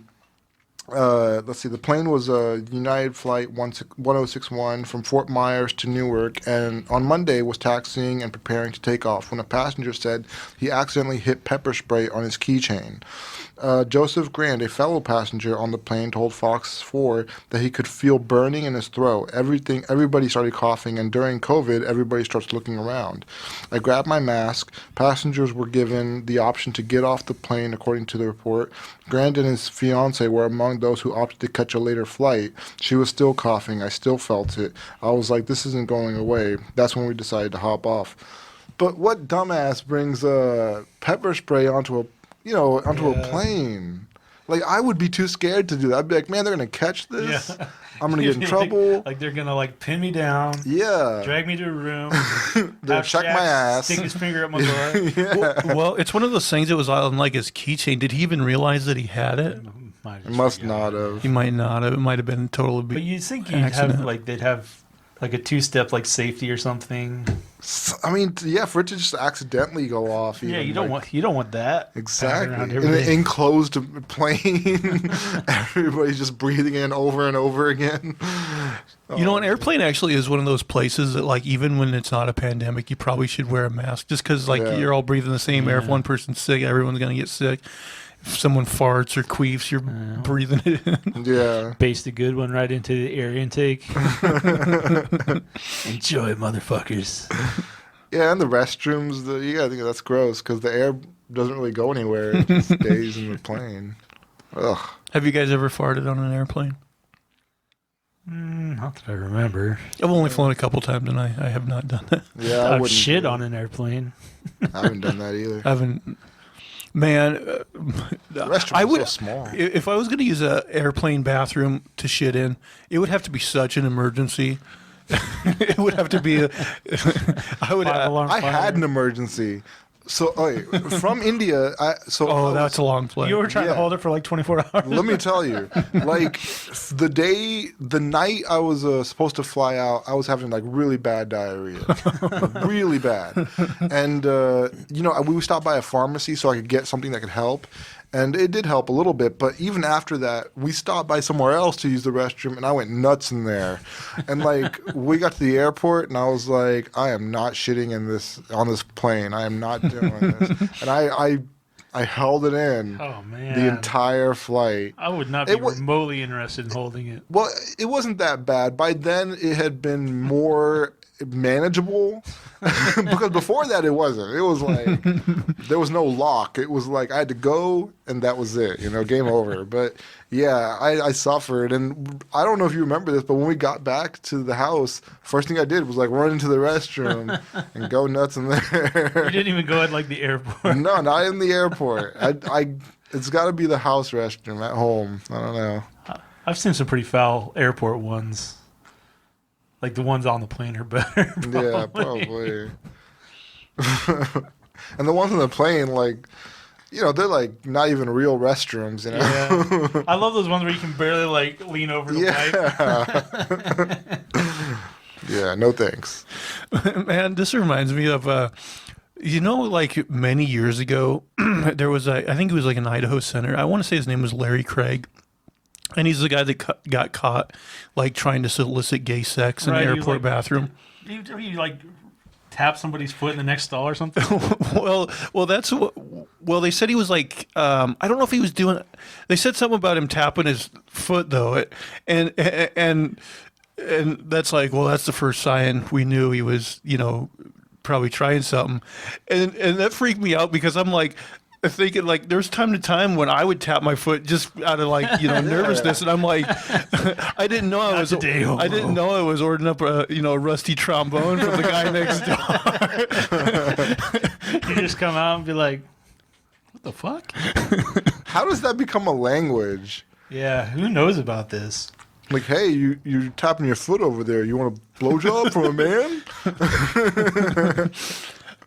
Let's see, the plane was a United Flight 1061 from Fort Myers to Newark, and on Monday was taxiing and preparing to take off when a passenger said he accidentally hit pepper spray on his keychain. Joseph Grand, a fellow passenger on the plane, told Fox 4 that he could feel burning in his throat. Everybody started coughing, and during COVID, everybody starts looking around. I grabbed my mask. Passengers were given the option to get off the plane, according to the report. Grand and his fiancée were among those who opted to catch a later flight. She was still coughing. I still felt it. I was like, this isn't going away. That's when we decided to hop off. But what dumbass brings pepper spray onto a plane? Like, I would be too scared to do that. I'd be like, man, they're going to catch this. Yeah. I'm going to get in trouble. Like they're going to like pin me down. Yeah. Drag me to a room. They'll have check Shaq my ass. Stick his finger up my butt. Yeah. Well, it's one of those things that was on like his keychain. Did he even realize that he had it? Must not have. He might not have. It might have been totally. But you'd think you'd accident. have like they'd have like a two-step like safety or something. I mean, yeah, for it to just accidentally go off. Yeah, even, you don't want that. Exactly. around In an everything. enclosed plane, everybody's just breathing in over and over again. You know, an airplane actually is one of those places that, like, even when it's not a pandemic, you probably should wear a mask just because, like, Yeah. you're all breathing the same air. If Yeah. one person's sick, everyone's going to get sick. If someone farts or queefs, you're breathing it in. Yeah. Based a good one right into the air intake. Enjoy, motherfuckers. Yeah, and the restrooms, you gotta think that's gross because the air doesn't really go anywhere. It just stays in the plane. Ugh. Have you guys ever farted on an airplane? Not that I remember. I've only flown a couple times, and I have not done that. Yeah, I I've wouldn't. shit on an airplane. I haven't done that either. I haven't. Man, The restroom I is would. so small. If I was going to use an airplane bathroom to shit in, it would have to be such an emergency. It would have to be. I would. Five-alarm I fire. had an emergency. So, from India, Oh, that's a long flight. You were trying Yeah. to hold it for like 24 hours. let me tell you, like the night I was supposed to fly out, I was having like really bad diarrhea, really bad. And we stopped by a pharmacy so I could get something that could help, and it did help a little bit. But even after that, we stopped by somewhere else to use the restroom, and I went nuts in there. And like we got to the airport, and I was like, I am not shitting on this plane. I am not doing this. And I held it in Oh man. the entire flight. I would not be It wa- remotely interested in holding it. Well, it wasn't that bad. By then, it had been more manageable because before that, it wasn't. It was like there was no lock. It was like I had to go, and that was it. Game over. But yeah, I suffered, and I don't know if you remember this, but when we got back to the house, first thing I did was like run into the restroom and go nuts in You there. didn't even go at like the airport. No, not in the airport. I It's got to be the house restroom at home. I don't know. I've seen some pretty foul airport ones. Like the ones on the plane are better. Yeah, probably. And the ones on the plane, like, you know, they're like not even real restrooms, you know? Yeah. I love those ones where you can barely like lean over the pipe. Yeah, no thanks. Man, this reminds me of, you know, like many years ago, there was I think it was like an Idaho senator. I want to say his name was Larry Craig. And he's the guy that got caught, like, trying to solicit gay sex in the airport bathroom. He like tap somebody's foot in the next stall or something? well, that's what. Well, they said he was like, I don't know if he was doing. They said something about him tapping his foot though, and that's like, well, that's the first sign we knew he was, you know, probably trying something, and that freaked me out because I'm like. Thinking like there's time to time when I would tap my foot just out of like, you know, nervousness, and I'm like, I didn't know I didn't know I was ordering up a, you know, a rusty trombone from the guy next door. You just come out and be like, what the fuck? How does that become a language? Yeah, who knows about this? Like, hey, you're tapping your foot over there. You want a blowjob from a man?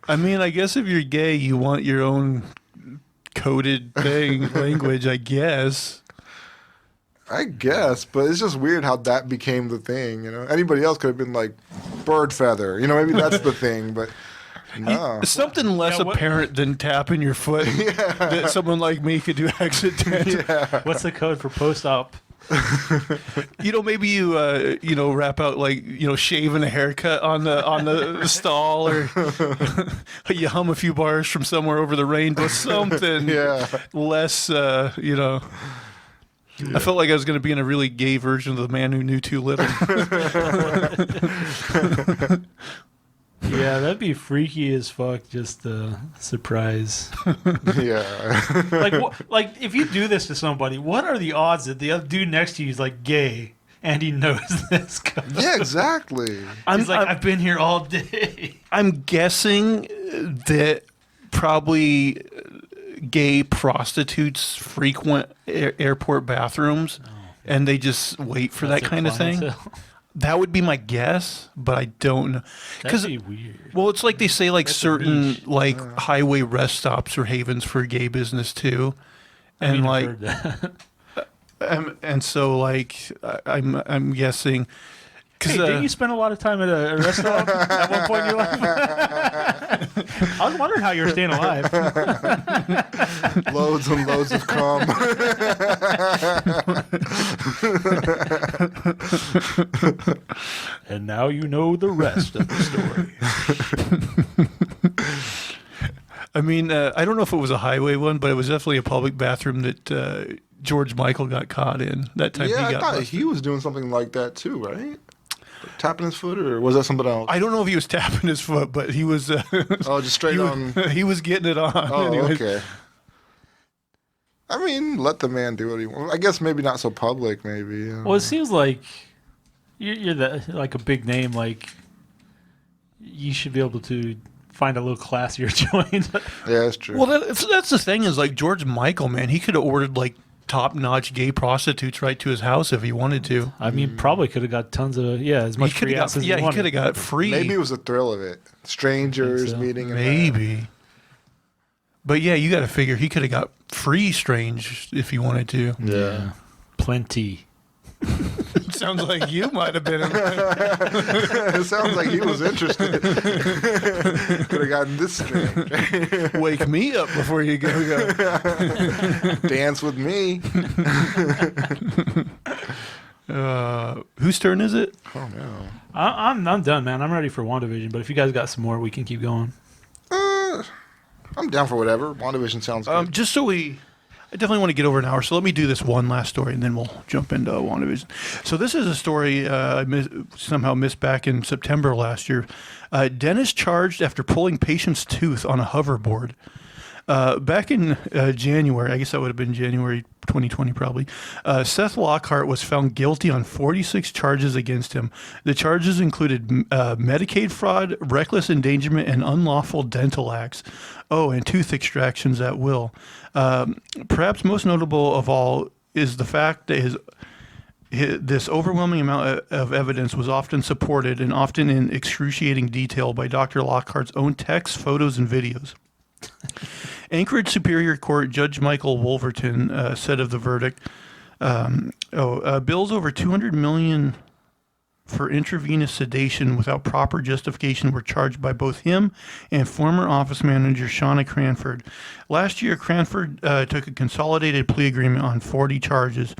I mean, I guess if you're gay, you want your own coded thing, language, I guess. I guess, but it's just weird how that became the thing, you know? Anybody else could have been like, bird feather. You know, maybe that's the thing, but no. Something less apparent than tapping your foot that someone like me could do accidentally. Yeah. What's the code for post-op? You know, maybe you you know, rap out like, you know, shaving a haircut on the stall, or you hum a few bars from somewhere over the rainbow, something less you know. Yeah. I felt like I was going to be in a really gay version of The Man Who Knew Too Little. Yeah, that'd be freaky as fuck. Just the surprise. Yeah. like if you do this to somebody, what are the odds that the other dude next to you is like gay and he knows this guy? Yeah, exactly. He's like, I've been here all day. I'm guessing that probably gay prostitutes frequent airport bathrooms, and they just wait for that kind of thing. That would be my guess, but I don't know. That'd be weird. Well, it's like they say, like, certain like highway rest stops are havens for gay business too, and I've heard that. and so like I'm guessing. Hey, didn't you spend a lot of time at a restaurant at one point in your life? I was wondering how you were staying alive. Loads and loads of cum. And now you know the rest of the story. I mean, I don't know if it was a highway one, but it was definitely a public bathroom that George Michael got caught in that time. Yeah, he got I thought busted. he was doing something like that too, right? Tapping his foot, or was that something else? I don't know if he was tapping his foot, but he was. Oh, just straight on. He was getting it on. Oh, anyways. okay. I mean, let the man do what he wants. I guess maybe not so public, maybe. Well, it seems like you're like a big name. Like you should be able to find a little classier joint. Yeah, that's true. Well, that's the thing is, like, George Michael, man, he could have ordered like top-notch gay prostitutes right to his house if he wanted to. I mean, probably could have got tons of as much free ass as he wanted. He could have got free. Maybe it was the thrill of it. Strangers meeting. Maybe. But yeah, you got to figure he could have got free strange if he wanted to. Yeah. Plenty. Sounds like you might have been. It sounds like he was interested. Could have gotten this strange. Wake me up before you go. Dance with me. Whose turn is it? Oh no. I'm done, man. I'm ready for WandaVision. But if you guys got some more, we can keep going. I'm down for whatever. WandaVision sounds good. Just so I definitely want to get over an hour, so let me do this one last story, and then we'll jump into WandaVision. So this is a story I somehow missed back in September last year. Dentist charged after pulling patient's tooth on a hoverboard. Back in January, I guess that would have been January 2020 probably, Seth Lockhart was found guilty on 46 charges against him. The charges included Medicaid fraud, reckless endangerment, and unlawful dental acts. Oh, and tooth extractions at will. Perhaps most notable of all is the fact that this overwhelming amount of evidence was often supported and often in excruciating detail by Dr. Lockhart's own texts, photos, and videos. Anchorage Superior Court Judge Michael Wolverton said of the verdict, bills over $200 million for intravenous sedation without proper justification were charged by both him and former office manager Shauna Cranford. Last year, Cranford took a consolidated plea agreement on 40 charges.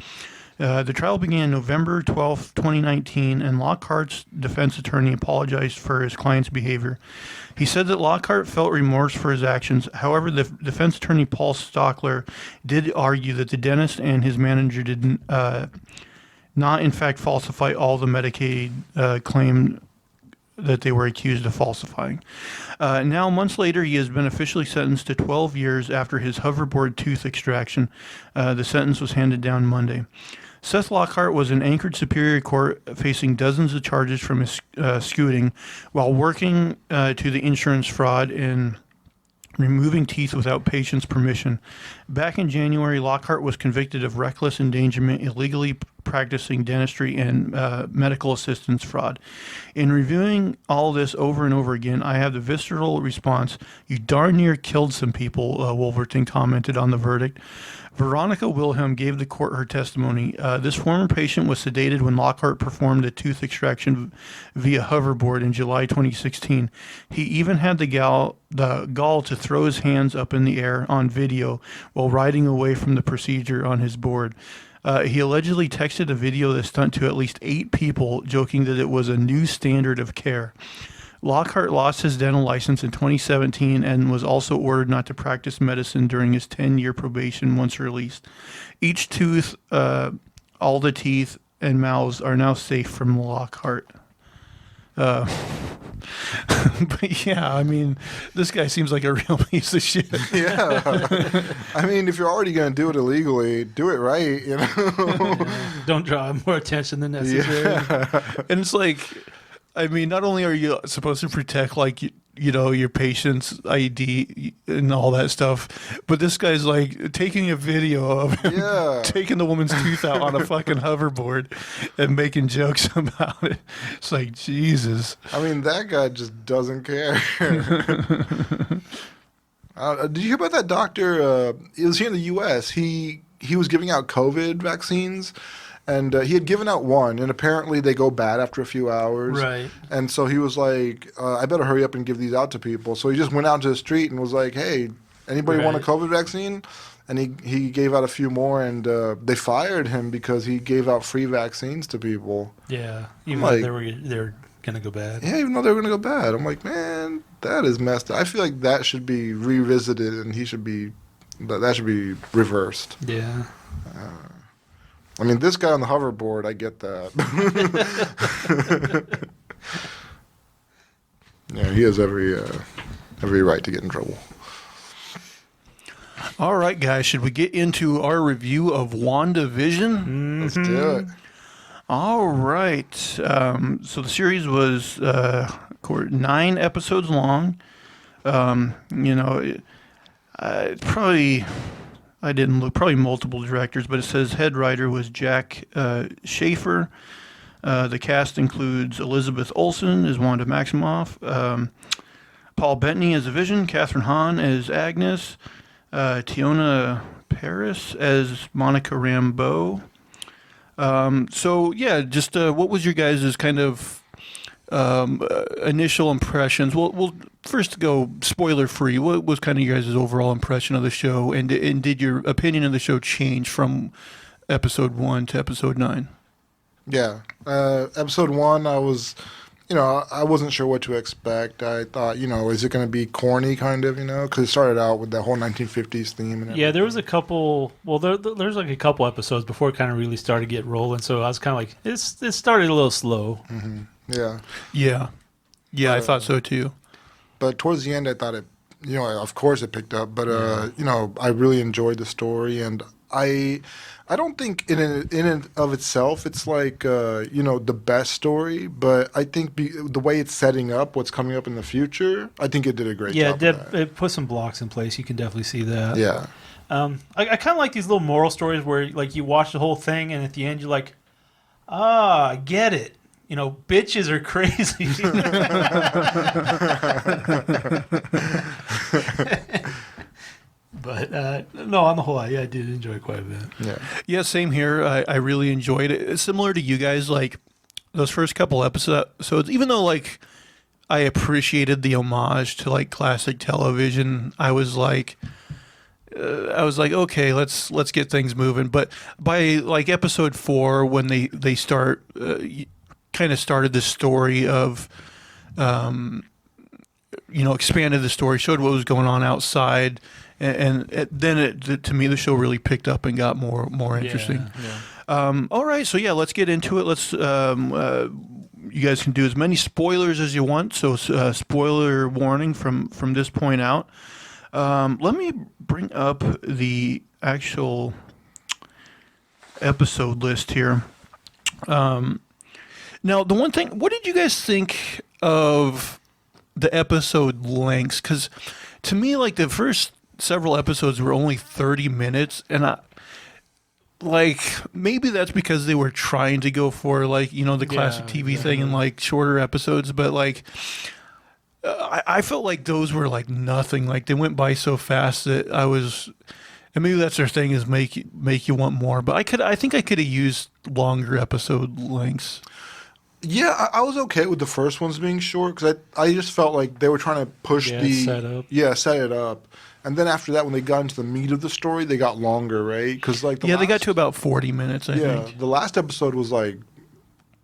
The trial began November 12, 2019, and Lockhart's defense attorney apologized for his client's behavior. He said that Lockhart felt remorse for his actions. However, the defense attorney, Paul Stockler, did argue that the dentist and his manager did not, in fact, falsify all the Medicaid claim that they were accused of falsifying. Now, months later, he has been officially sentenced to 12 years after his hoverboard tooth extraction. The sentence was handed down Monday. Seth Lockhart was in Anchorage Superior Court facing dozens of charges from his scooting while working to the insurance fraud and removing teeth without patient's permission. Back in January, Lockhart was convicted of reckless endangerment, illegally practicing dentistry, and medical assistance fraud. In reviewing all this over and over again, I have the visceral response, "You darn near killed some people," Wolverton commented on the verdict. Veronica Wilhelm gave the court her testimony. This former patient was sedated when Lockhart performed a tooth extraction via hoverboard in July 2016. He even had the gall to throw his hands up in the air on video while riding away from the procedure on his board. He allegedly texted a video of the stunt to at least 8 people, joking that it was a new standard of care. Lockhart lost his dental license in 2017 and was also ordered not to practice medicine during his 10-year probation once released. Each tooth, all the teeth and mouths are now safe from Lockhart. But yeah, I mean, this guy seems like a real piece of shit. Yeah. I mean, if you're already going to do it illegally, do it right, you know? Don't draw more attention than necessary. Yeah. And it's like, I mean, not only are you supposed to protect, like, you know, your patient's ID and all that stuff, but this guy's like taking a video of him taking the woman's tooth out on a fucking hoverboard and making jokes about it. It's like, Jesus. I mean, that guy just doesn't care. Did you hear about that doctor? It was here in the U.S. He was giving out COVID vaccines. And he had given out one, and apparently they go bad after a few hours. Right. And so he was like, I better hurry up and give these out to people. So he just went out into the street and was like, hey, anybody want a COVID vaccine? And he gave out a few more, and they fired him because he gave out free vaccines to people. Yeah, even though they were going to go bad. Yeah, even though they were going to go bad. I'm like, man, that is messed up. I feel like that should be revisited, and that should be reversed. Yeah. I mean, this guy on the hoverboard, I get that. Yeah, he has every right to get in trouble. All right, guys, should we get into our review of WandaVision? Mm-hmm. Let's do it. All right. So the series was 9 episodes long. You know, probably... I didn't look, probably multiple directors, but it says head writer was Jack Schaefer. The cast includes Elizabeth Olsen as Wanda Maximoff, Paul Bettany as the Vision, Catherine Hahn as Agnes, Tiona Paris as Monica Rambeau. So, yeah, just what was your guys' kind of initial impressions? We'll first go spoiler free. What was kind of your guys' overall impression of the show, and did your opinion of the show change from episode 1 to episode 9? Yeah, episode 1, I wasn't sure what to expect. I thought, is it going to be corny, kind of, because it started out with that whole 1950s theme and everything. Yeah, there was a couple. Well, there's like a couple episodes before it kind of really started to get rolling. So I was kind of like, it started a little slow. Mm-hmm. Yeah. Yeah, I thought so too. But towards the end, I thought you know, of course it picked up, but you know, I really enjoyed the story, and I don't think in and of itself it's like you know, the best story, but I think the way it's setting up what's coming up in the future, I think it did a great job. It put some blocks in place. You can definitely see that. Yeah. I kind of like these little moral stories where like you watch the whole thing and at the end you're like, I get it. You know, bitches are crazy. But no, on the whole, I did enjoy it quite a bit. Yeah, same here. I really enjoyed it. It's similar to you guys, like those first couple episodes, even though like I appreciated the homage to like classic television, I was like, okay, let's get things moving. But by like episode 4, when they start, kind of started the story of, you know, expanded the story, showed what was going on outside, and then to me the show really picked up and got more interesting. All right, so yeah, let's get into it. Let's you guys can do as many spoilers as you want. So spoiler warning from this point out. Let me bring up the actual episode list here. Now, the one thing, what did you guys think of the episode lengths? Because to me, like the first several episodes were only 30 minutes, and maybe that's because they were trying to go for like, you know, the classic TV thing and like shorter episodes, but like I felt like those were like nothing. Like they went by so fast that and maybe that's their thing, is make you want more. But I think I could have used longer episode lengths. Yeah, I was okay with the first ones being short because I just felt like they were trying to push set it up. And then after that, when they got into the meat of the story, they got longer, right? Because like they got to about 40 minutes. I think the last episode was like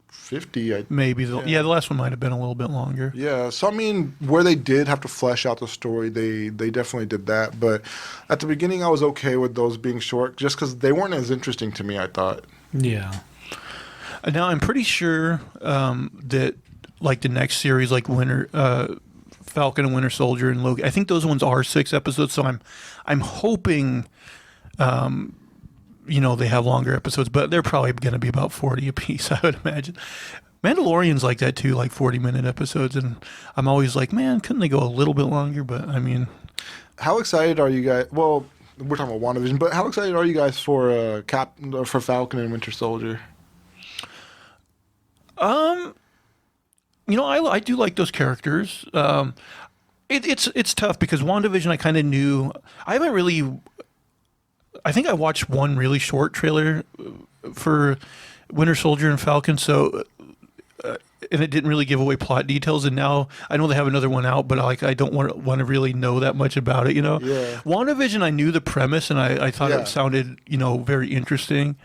50. Maybe the last one might have been a little bit longer. Yeah, so I mean, where they did have to flesh out the story, they definitely did that. But at the beginning, I was okay with those being short, just because they weren't as interesting to me, I thought. Yeah. Now I'm pretty sure that like the next series, like Falcon and Winter Soldier and Loki, I think those ones are 6 episodes. So I'm hoping, you know, they have longer episodes, but they're probably going to be about 40 apiece, I would imagine. Mandalorian's like that too, like 40-minute episodes, and I'm always like, man, couldn't they go a little bit longer? But I mean, how excited are you guys? Well, we're talking about WandaVision, but how excited are you guys for Falcon and Winter Soldier? You know, I do like those characters. It's tough because WandaVision I kind of knew. I think I watched one really short trailer for Winter Soldier and Falcon, so and it didn't really give away plot details. And now I know they have another one out, but I don't want to really know that much about it. You know, WandaVision I knew the premise and I thought it sounded, you know, very interesting.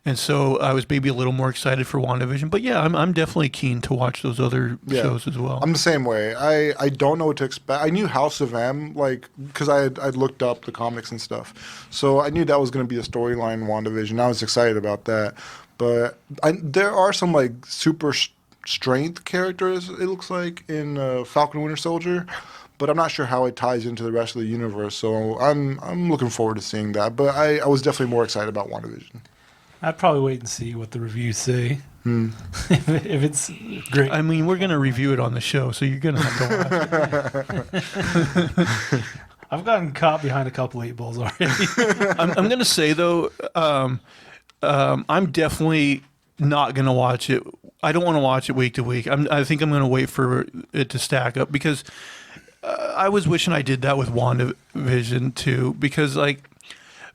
And so I was maybe a little more excited for WandaVision. But yeah, I'm definitely keen to watch those other shows as well. I'm the same way. I don't know what to expect. I knew House of M, like, because I'd looked up the comics and stuff. So I knew that was going to be a storyline in WandaVision. I was excited about that. But there are some, like, super strength characters, it looks like, in Falcon and Winter Soldier. But I'm not sure how it ties into the rest of the universe. So I'm looking forward to seeing that. But I was definitely more excited about WandaVision. I'd probably wait and see what the reviews say. If it's great. I mean, we're going to review it on the show, so you're going to have to watch it. I've gotten caught behind a couple 8 balls already. I'm going to say, though, I'm definitely not going to watch it. I don't want to watch it week to week. I think I'm going to wait for it to stack up because I was wishing I did that with WandaVision, too, because, like,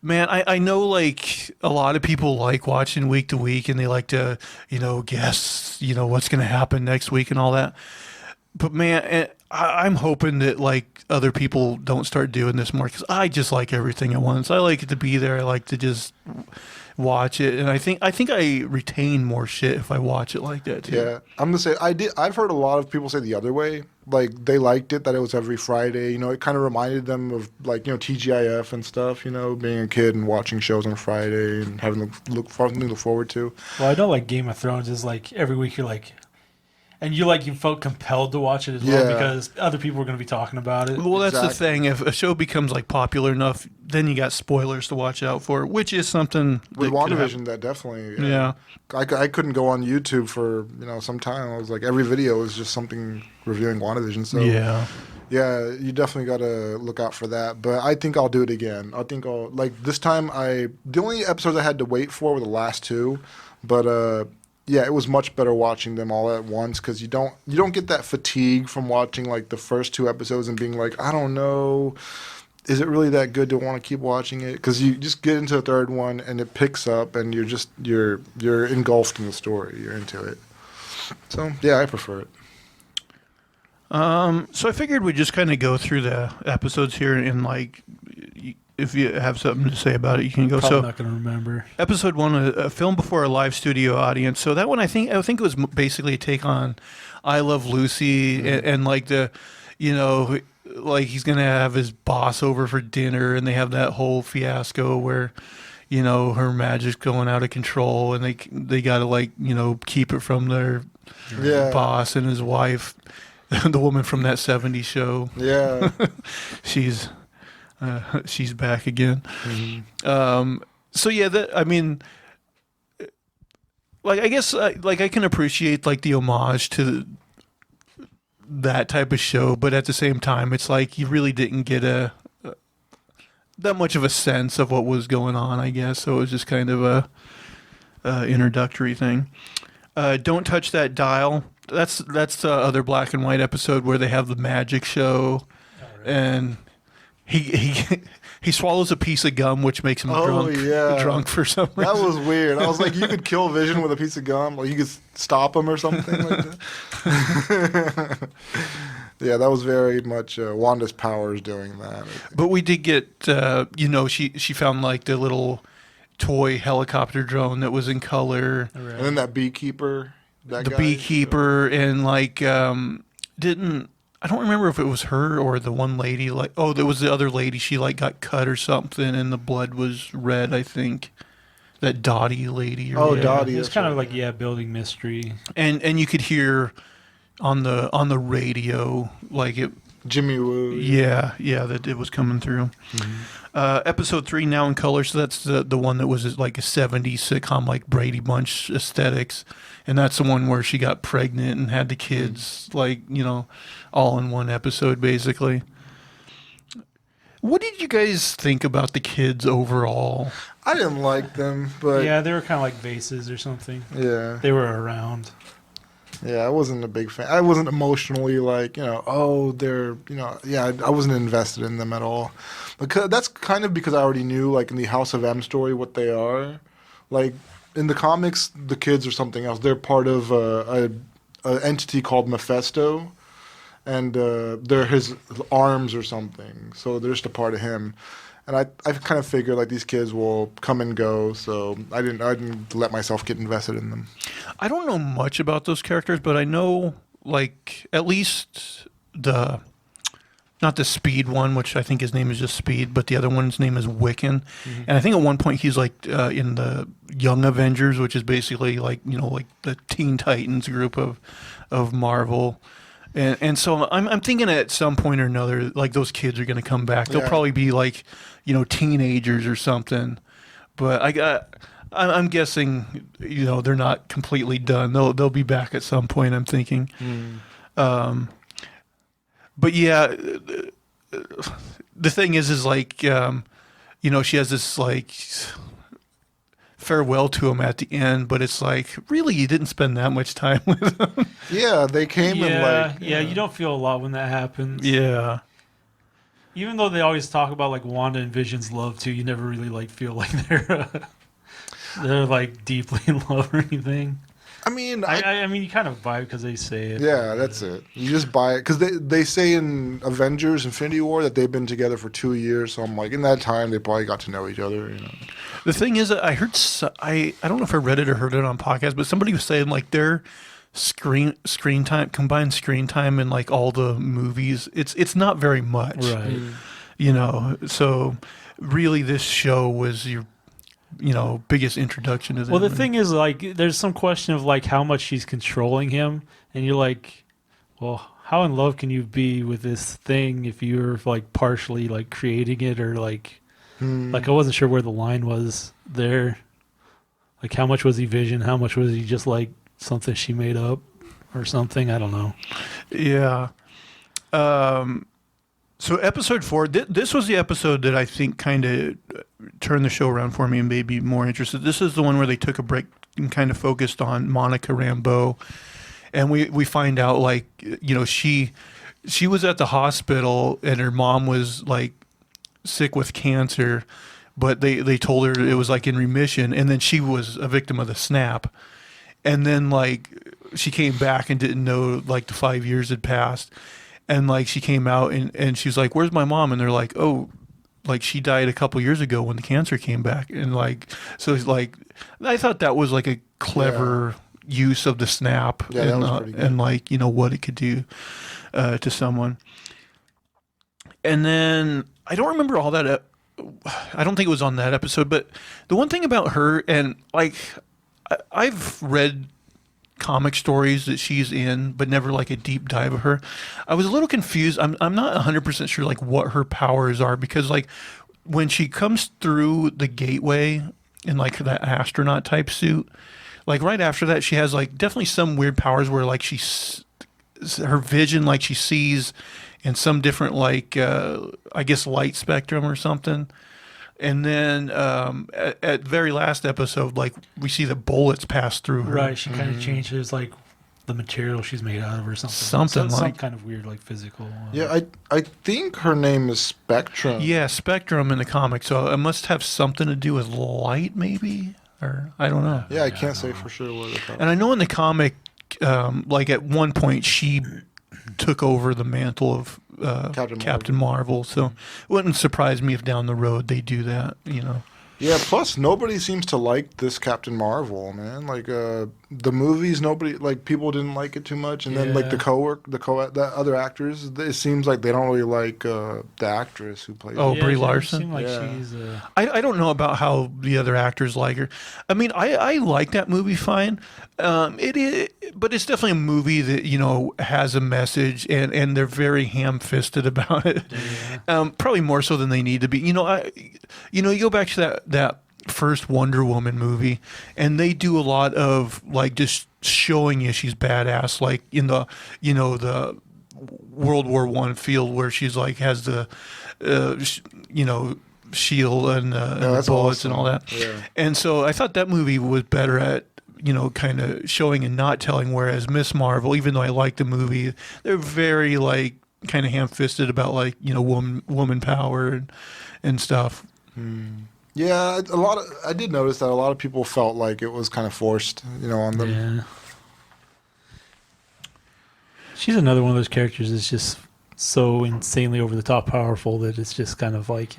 man, I know, like, a lot of people like watching week to week and they like to, you know, guess, you know, what's going to happen next week and all that. But, man, I'm hoping that, like, other people don't start doing this more because I just like everything at once. I like it to be there. I like to just watch it. And I think I retain more shit if I watch it like that, too. Yeah, I'm going to say, I've heard a lot of people say the other way. Like, they liked it, that it was every Friday. You know, it kind of reminded them of, like, you know, TGIF and stuff, you know, being a kid and watching shows on Friday and having something to look forward to. Well, I know, like, Game of Thrones is, like, every week you're like, And you felt compelled to watch it as well because other people were going to be talking about it. Well, that's the thing. If a show becomes like popular enough, then you got spoilers to watch out for, which is something with WandaVision that definitely. Yeah. I couldn't go on YouTube for some time. I was like every video is just something reviewing WandaVision. So yeah, you definitely got to look out for that. But I think I'll do it again. I think I'll this time. The only episodes I had to wait for were the last two, but. Yeah, it was much better watching them all at once because you don't get that fatigue from watching like the first two episodes and being like, I don't know, is it really that good to want to keep watching it? Because you just get into the third one and it picks up and you're engulfed in the story. You're into it. So yeah, I prefer it. So I figured we'd just kind of go through the episodes here and like. If you have something to say about it, you can go. Probably not going to remember. Episode 1, a film before a live studio audience. So that one, I think it was basically a take on I Love Lucy and like the, like he's going to have his boss over for dinner and they have that whole fiasco where, her magic's going out of control and they got to keep it from their boss and his wife, the woman from that 70s show. Yeah. She's back again. Mm-hmm. So yeah, I guess I can appreciate like the homage to that type of show, but at the same time, it's like you really didn't get that much of a sense of what was going on, I guess. So it was just kind of a introductory thing. Don't Touch That Dial. That's the other black and white episode where they have the magic show, and he swallows a piece of gum, which makes him drunk for some reason. That was weird. I was like, you could kill Vision with a piece of gum, or you could stop him or something like that. Yeah, that was very much Wanda's powers doing that. But we did get, she found like the little toy helicopter drone that was in color. Right. And then that beekeeper. Beekeeper, and I don't remember if it was her or the one lady. There was the other lady. She got cut or something, and the blood was red. I think that Dottie lady. Dottie. It's kind of building mystery. And you could hear on the radio Jimmy Woo. Yeah, that it was coming through. Mm-hmm. Episode 3, Now in Color. So that's the one that was like a 70s sitcom, like Brady Bunch aesthetics. And that's the one where she got pregnant and had the kids, all in one episode, basically. What did you guys think about the kids overall? I didn't like them, but... Yeah, they were kind of like vases or something. Yeah. They were around. Yeah, I wasn't a big fan. I wasn't emotionally I wasn't invested in them at all. Because that's kind of because I already knew, in the House of M story, what they are. In the comics, the kids are something else. They're part of an entity called Mephisto, and they're his arms or something. So they're just a part of him. And I kind of figured these kids will come and go, so I didn't let myself get invested in them. I don't know much about those characters, but I know at least not the Speed one, which I think his name is just Speed, but the other one's name is Wiccan. Mm-hmm. And I think at one point he's in the Young Avengers, which is basically the Teen Titans group of Marvel. And so I'm thinking at some point or another, those kids are going to come back. They'll probably be teenagers or something. But I'm guessing, they're not completely done. They'll be back at some point, I'm thinking. But yeah, the thing is she has this farewell to him at the end, but it's really you didn't spend that much time with him. Yeah, they came you don't feel a lot when that happens. Yeah. Even though they always talk about Wanda and Vision's love too, you never really feel like they're deeply in love or anything. I mean, I mean, you kind of buy it because they say it. Yeah, that's it. You just buy it because they say in Avengers: Infinity War that they've been together for 2 years. So I'm in that time they probably got to know each other. The thing is, I heard I don't know if I read it or heard it on podcast, but somebody was saying their screen time, combined screen time in all the movies, it's not very much, right? So really, this show was biggest introduction to them. Well, the thing is, like, there's some question of like how much she's controlling him, and you're like, well, how in love can you be with this thing if you're like partially like creating it, or like I wasn't sure where the line was there. Like, how much was he vision? How much was he just like something she made up or something? I don't know. Yeah. So episode 4, this was the episode that I think kind of turned the show around for me and made me more interested. This is the one where they took a break and kind of focused on Monica Rambeau. And we find out, like, she was at the hospital and her mom was like sick with cancer, but they told her it was like in remission, and then she was a victim of the snap. And then like she came back and didn't know like the 5 years had passed. And like she came out and she was like, "Where's my mom?" And they're like, "Oh, like she died a couple years ago when the cancer came back." And like, so it's like, I thought that was like a clever use of the snap, Yeah, that was pretty good. and like, what it could do to someone. And then I don't remember all that. I don't think it was on that episode, but the one thing about her, and like, I've read comic stories that she's in, but never like a deep dive of her. I was a little confused. I'm not 100% sure like what her powers are, because like when she comes through the gateway in like that astronaut type suit, like right after that she has like definitely some weird powers where like her vision, like she sees in some different like I guess light spectrum or something. And then at the very last episode, like we see the bullets pass through her. Right, she kind of changes like the material she's made out of or something. Something Some like kind of weird like physical. Yeah, I think her name is Spectrum. Yeah, Spectrum in the comic. So it must have something to do with light, maybe, or I don't know. Yeah, I can't say for sure what it's And I know in the comic, like at one point she took over the mantle of Captain Marvel. So it wouldn't surprise me if down the road they do that. Yeah, plus nobody seems to like this Captain Marvel, man. Like the movies, nobody, like, people didn't like it too much, and then like the other actors, it seems like they don't really like the actress who plays. Oh, her. Brie it Larson? seemed like Yeah. she's I don't know about how the other actors like her. I mean, I like that movie fine. It is, but it's definitely a movie that has a message, and they're very ham-fisted about it. Yeah. Probably more so than they need to be. You go back to that first Wonder Woman movie, and they do a lot of like just showing you she's badass, like in the the World War I field where she's like has the shield and the bullets awesome. and all that. Yeah. And so I thought that movie was better at kind of showing and not telling, whereas Miss Marvel, even though I like the movie, they're very like kind of ham-fisted about like woman power and stuff. Yeah, I did notice that a lot of people felt like it was kind of forced, on them. Yeah. She's another one of those characters that's just so insanely over the top powerful that it's just kind of like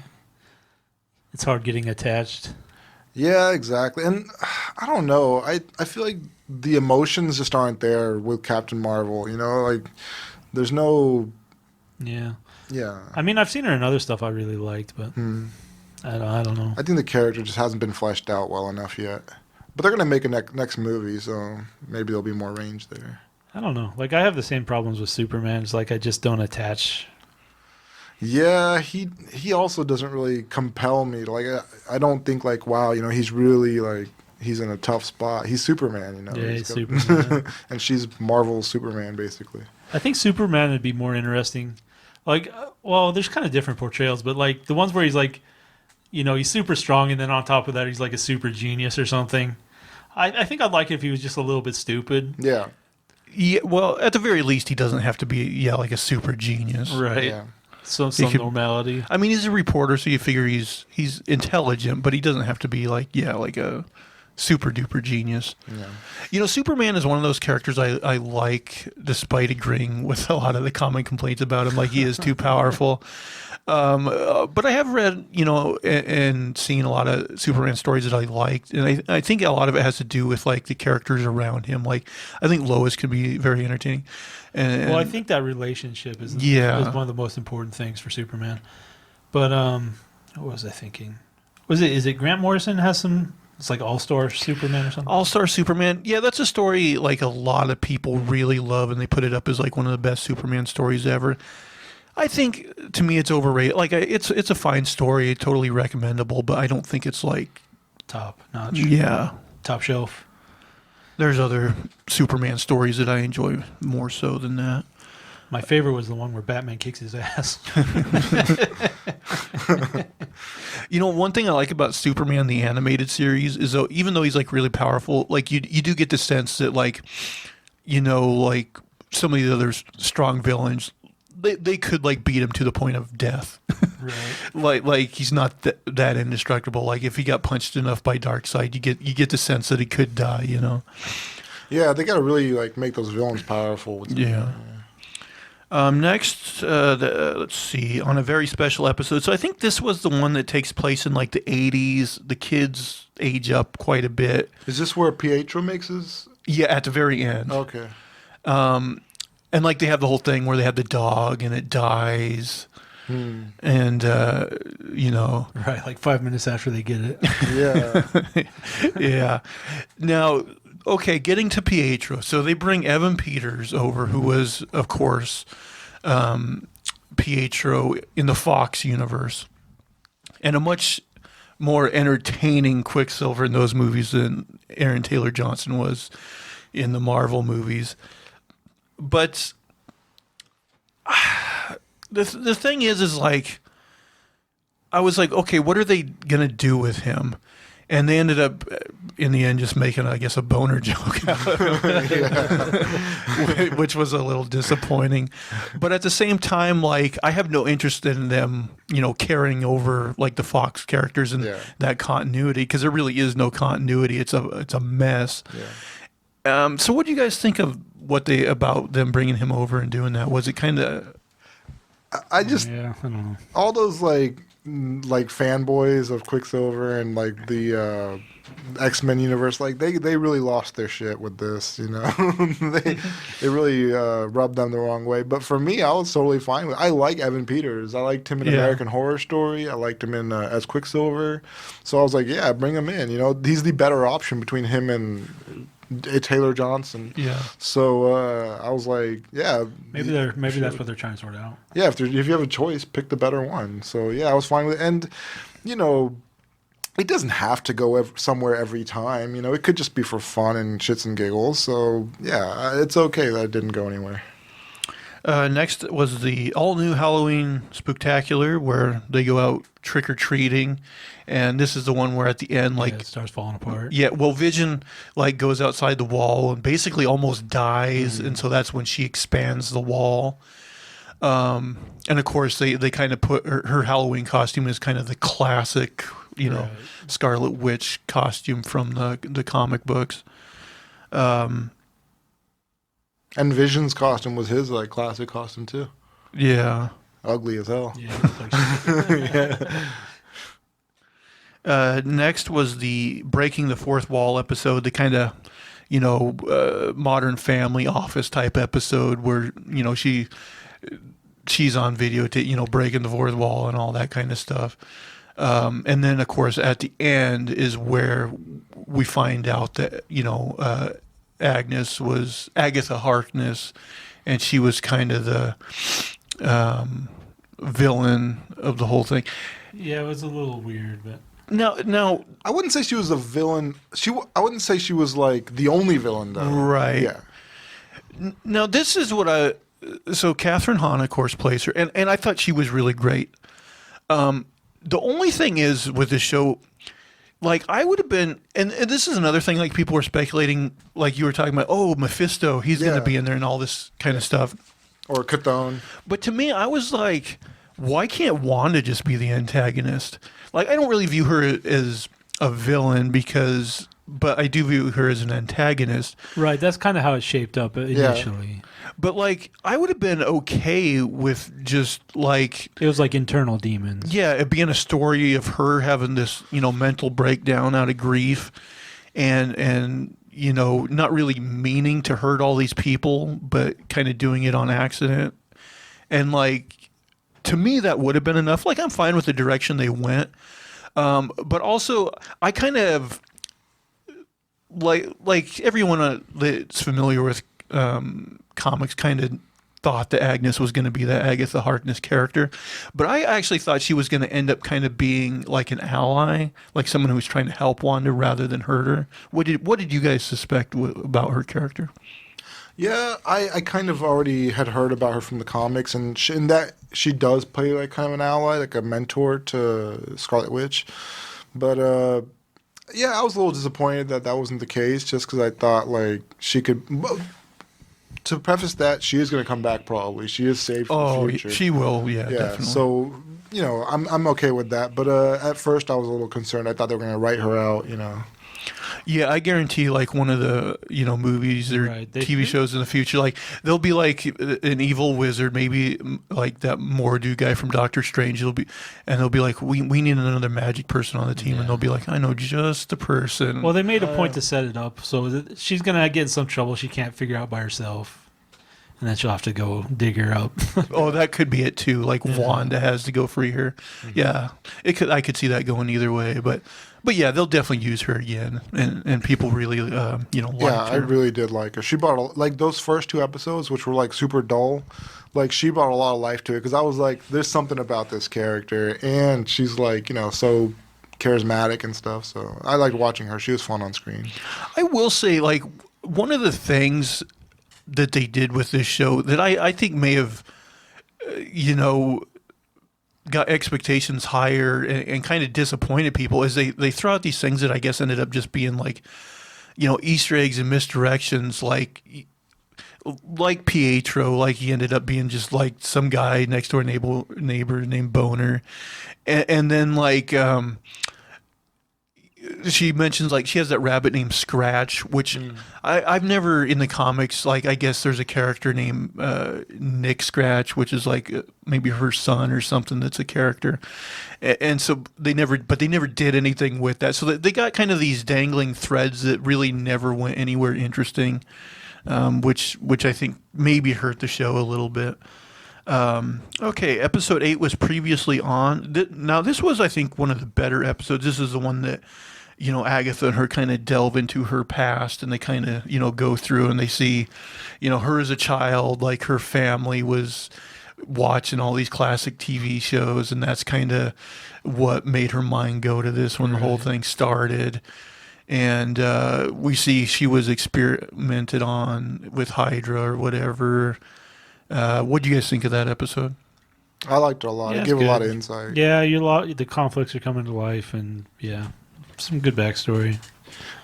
it's hard getting attached. Yeah, exactly. And I don't know. I feel like the emotions just aren't there with Captain Marvel, like there's no. Yeah. Yeah. I mean, I've seen her in other stuff I really liked, but I don't know. I think the character just hasn't been fleshed out well enough yet. But they're going to make a next movie, so maybe there'll be more range there. I don't know. Like, I have the same problems with Superman. It's like I just don't attach. Yeah, he also doesn't really compel me. Like, I don't think like, wow, he's really like, he's in a tough spot. He's Superman, Yeah, he's Superman. And she's Marvel's Superman, basically. I think Superman would be more interesting. Like, well, there's kind of different portrayals, but like the ones where he's like, he's super strong, and then on top of that, he's like a super genius or something. I think I'd like it if he was just a little bit stupid. Yeah. Yeah, well, at the very least, he doesn't have to be like a super genius, Right. Yeah. Some normality. I mean, he's a reporter, so you figure he's intelligent, but he doesn't have to be like a super duper genius. Yeah. Superman is one of those characters I like, despite agreeing with a lot of the common complaints about him, like he is too powerful. But I have read, and seen a lot of Superman stories that I liked, and I think a lot of it has to do with like the characters around him. Like I think Lois can be very entertaining. And Well, I think that relationship is Yeah. one of the most important things for Superman. But what was I thinking? Is it Grant Morrison has some? It's like All-Star Superman or something. All-Star Superman. Yeah, that's a story like a lot of people really love, and they put it up as like one of the best Superman stories ever. I think to me it's overrated. Like it's a fine story, totally recommendable, but I don't think it's like Top notch. yeah. Top shelf. There's other Superman stories that I enjoy more so than that. My favorite was the one where Batman kicks his ass. You know, one thing I like about Superman the animated series is though even though he's like really powerful, like you do get the sense that like you know like some of the other strong villains they could like beat him to the point of death. Right. like he's not that indestructible. Like if he got punched enough by Darkseid, you get the sense that he could die, you know. Yeah, they gotta really like make those villains powerful. Yeah. Next, let's see, on a very special episode. So I think this was the one that takes place in like the 80s. The kids age up quite a bit. Is this where Pietro makes his? Yeah, at the very end. Okay. And like they have the whole thing where they have the dog and it dies. And, you know. Right, like 5 minutes after they get it. Yeah. Yeah. Now, okay, getting to Pietro. So they bring Evan Peters over, who was, of course, Pietro in the Fox universe. And a much more entertaining Quicksilver in those movies than Aaron Taylor Johnson was in the Marvel movies. But the thing is like, I was like, okay, what are they going to do with him? And they ended up, in the end, just making, I guess, a boner joke out of him, which was a little disappointing. But at the same time, like, I have no interest in them, you know, carrying over, like, the Fox characters and that continuity, because there really is no continuity. It's a mess. Yeah. So what do you guys think of about them bringing him over and doing that? Was it kind of... I just... Yeah, I don't know. All those, like fanboys of Quicksilver and like the X-Men universe, like they really lost their shit with this, you know. they really rubbed them the wrong way. But for me, I was totally fine with it. I like Evan Peters. I liked him in American Horror Story. I liked him in as Quicksilver. So I was like, yeah, bring him in. You know, he's the better option between him and Taylor Johnson. Yeah. So I was like, yeah. Maybe that's what they're trying to sort out. Yeah, if you have a choice, pick the better one. So yeah, I was fine with it. And you know, it doesn't have to go somewhere every time. You know, it could just be for fun and shits and giggles. So yeah, it's okay that it didn't go anywhere. Next was the all-new Halloween Spooktacular, where they go out trick-or-treating, and this is the one where at the end, like... it starts falling apart. Yeah, well, Vision, like, goes outside the wall and basically almost dies, and so that's when she expands the wall. And, of course, they kind of put... Her Halloween costume is kind of the classic, you know, Scarlet Witch costume from the comic books. And Vision's costume was his like classic costume too. Yeah. Ugly as hell. Yeah. Next was the breaking the fourth wall episode, the kind of, you know, Modern Family Office type episode where, you know, she's on video, you know, breaking the fourth wall and all that kind of stuff. And then, of course, at the end is where we find out that, you know, Agatha Harkness, and she was kind of the villain of the whole thing. Yeah, it was a little weird, but No, I wouldn't say she was a villain. I wouldn't say she was like the only villain though. right? Yeah. Now this is what so Catherine Hahn, of course, plays her, and I thought she was really great. The only thing is with this show, like I would have been, and this is another thing, like people were speculating, like you were talking about, oh, Mephisto, he's going to be in there and all this kind of stuff. Or Chthon. But to me, I was like, why can't Wanda just be the antagonist? Like, I don't really view her as a villain but I do view her as an antagonist. Right, that's kind of how it shaped up initially. Yeah. But, like, I would have been okay with just, like... It was like internal demons. Yeah, it being a story of her having this, you know, mental breakdown out of grief and you know, not really meaning to hurt all these people, but kind of doing it on accident. And, like, to me, that would have been enough. Like, I'm fine with the direction they went. But also, I kind of like everyone that's familiar with comics kind of thought that Agnes was going to be the Agatha Harkness character, but I actually thought she was going to end up kind of being like an ally, like someone who was trying to help Wanda rather than hurt her. What did you guys suspect about her character? Yeah, I kind of already had heard about her from the comics, and in that she does play like kind of an ally, like a mentor to Scarlet Witch. But yeah, I was a little disappointed that that wasn't the case, just because I thought like she could. Well, to preface that, she is going to come back probably. She is saved for the future. She will. Yeah, Yeah, definitely. so I'm okay with that. But at first, I was a little concerned. I thought they were going to write her out. Yeah, I guarantee like one of the, movies or TV shows in the future, like there'll be like an evil wizard, maybe like that Mordu guy from Doctor Strange. They'll be like, we need another magic person on the team, and they'll be like, I know just the person. Well, they made a point to set it up so that she's gonna get in some trouble she can't figure out by herself, and then she'll have to go dig her up. Oh, that could be it too. Like Wanda has to go free her. Mm-hmm. Yeah, I could see that going either way, but yeah, they'll definitely use her again, and people really, liked her. Yeah, I really did like her. She brought like those first 2 episodes, which were like super dull. Like she brought a lot of life to it because I was like, there's something about this character, and she's like, so charismatic and stuff. So I liked watching her. She was fun on screen. I will say, like, one of the things that they did with this show that I think may have, got expectations higher and kind of disappointed people is they throw out these things that I guess ended up just being like, Easter eggs and misdirections, like Pietro, like he ended up being just like some guy next door neighbor named Boner, and then like she mentions like she has that rabbit named Scratch, which I've never in the comics, like I guess there's a character named Nick Scratch, which is like maybe her son or something that's a character, and so they never did anything with that. So they got kind of these dangling threads that really never went anywhere interesting, which I think maybe hurt the show a little bit. Okay, episode 8 was previously on. Now this was, I think, one of the better episodes. This is the one that Agatha and her kind of delve into her past, and they kind of go through and they see her as a child, like her family was watching all these classic TV shows, and that's kind of what made her mind go to this when the whole thing started. And we see she was experimented on with Hydra or whatever. What do you guys think of that episode? I liked it a lot. Yeah, it gave a lot of insight. Yeah, the conflicts are coming to life, and some good backstory.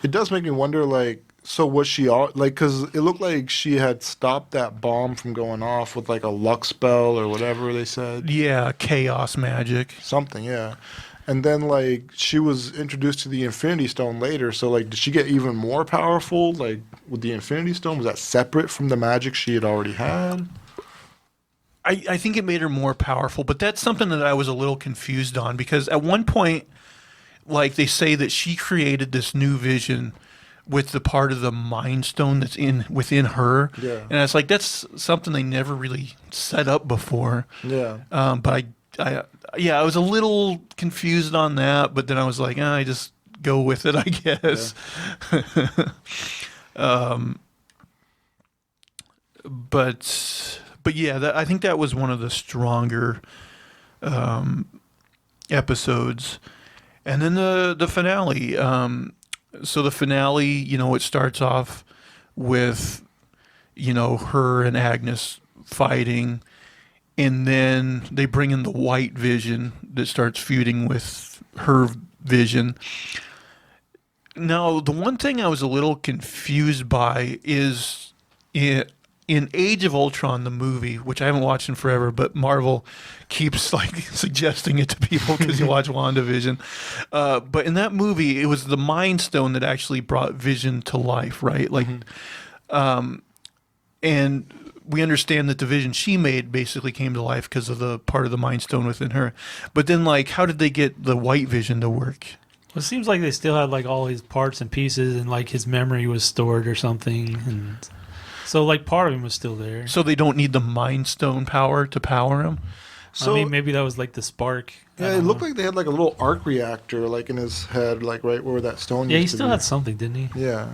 It does make me wonder, like, so was she all like? Because it looked like she had stopped that bomb from going off with like a luck spell or whatever they said. Yeah, chaos magic. Something, yeah. And then like she was introduced to the Infinity Stone later. So like, did she get even more powerful? Like with the Infinity Stone, was that separate from the magic she had already had? I think it made her more powerful, but that's something that I was a little confused on because at one point, like they say that she created this new vision with the part of the Mind Stone that's within her. Yeah. And it's like that's something they never really set up before. Yeah. But I was a little confused on that, but then I was like, I just go with it, I guess. Yeah. But yeah, I think that was one of the stronger episodes. And then the finale. So the finale, it starts off with, her and Agnes fighting. And then they bring in the White Vision that starts feuding with her vision. Now, the one thing I was a little confused by is in Age of Ultron, the movie, which I haven't watched in forever, but Marvel keeps like suggesting it to people because you watch WandaVision. But in that movie, it was the Mind Stone that actually brought Vision to life, right? Like, and we understand that the vision she made basically came to life because of the part of the Mind Stone within her. But then, like, how did they get the White Vision to work? Well, it seems like they still had like all his parts and pieces, and like his memory was stored or something, and so like part of him was still there. So they don't need the Mind Stone power to power him? So I mean, maybe that was like the spark. I yeah, it don't looked know. like they had like a little arc reactor like in his head, like right where that stone Yeah, he used to still be. had something, didn't he? Yeah.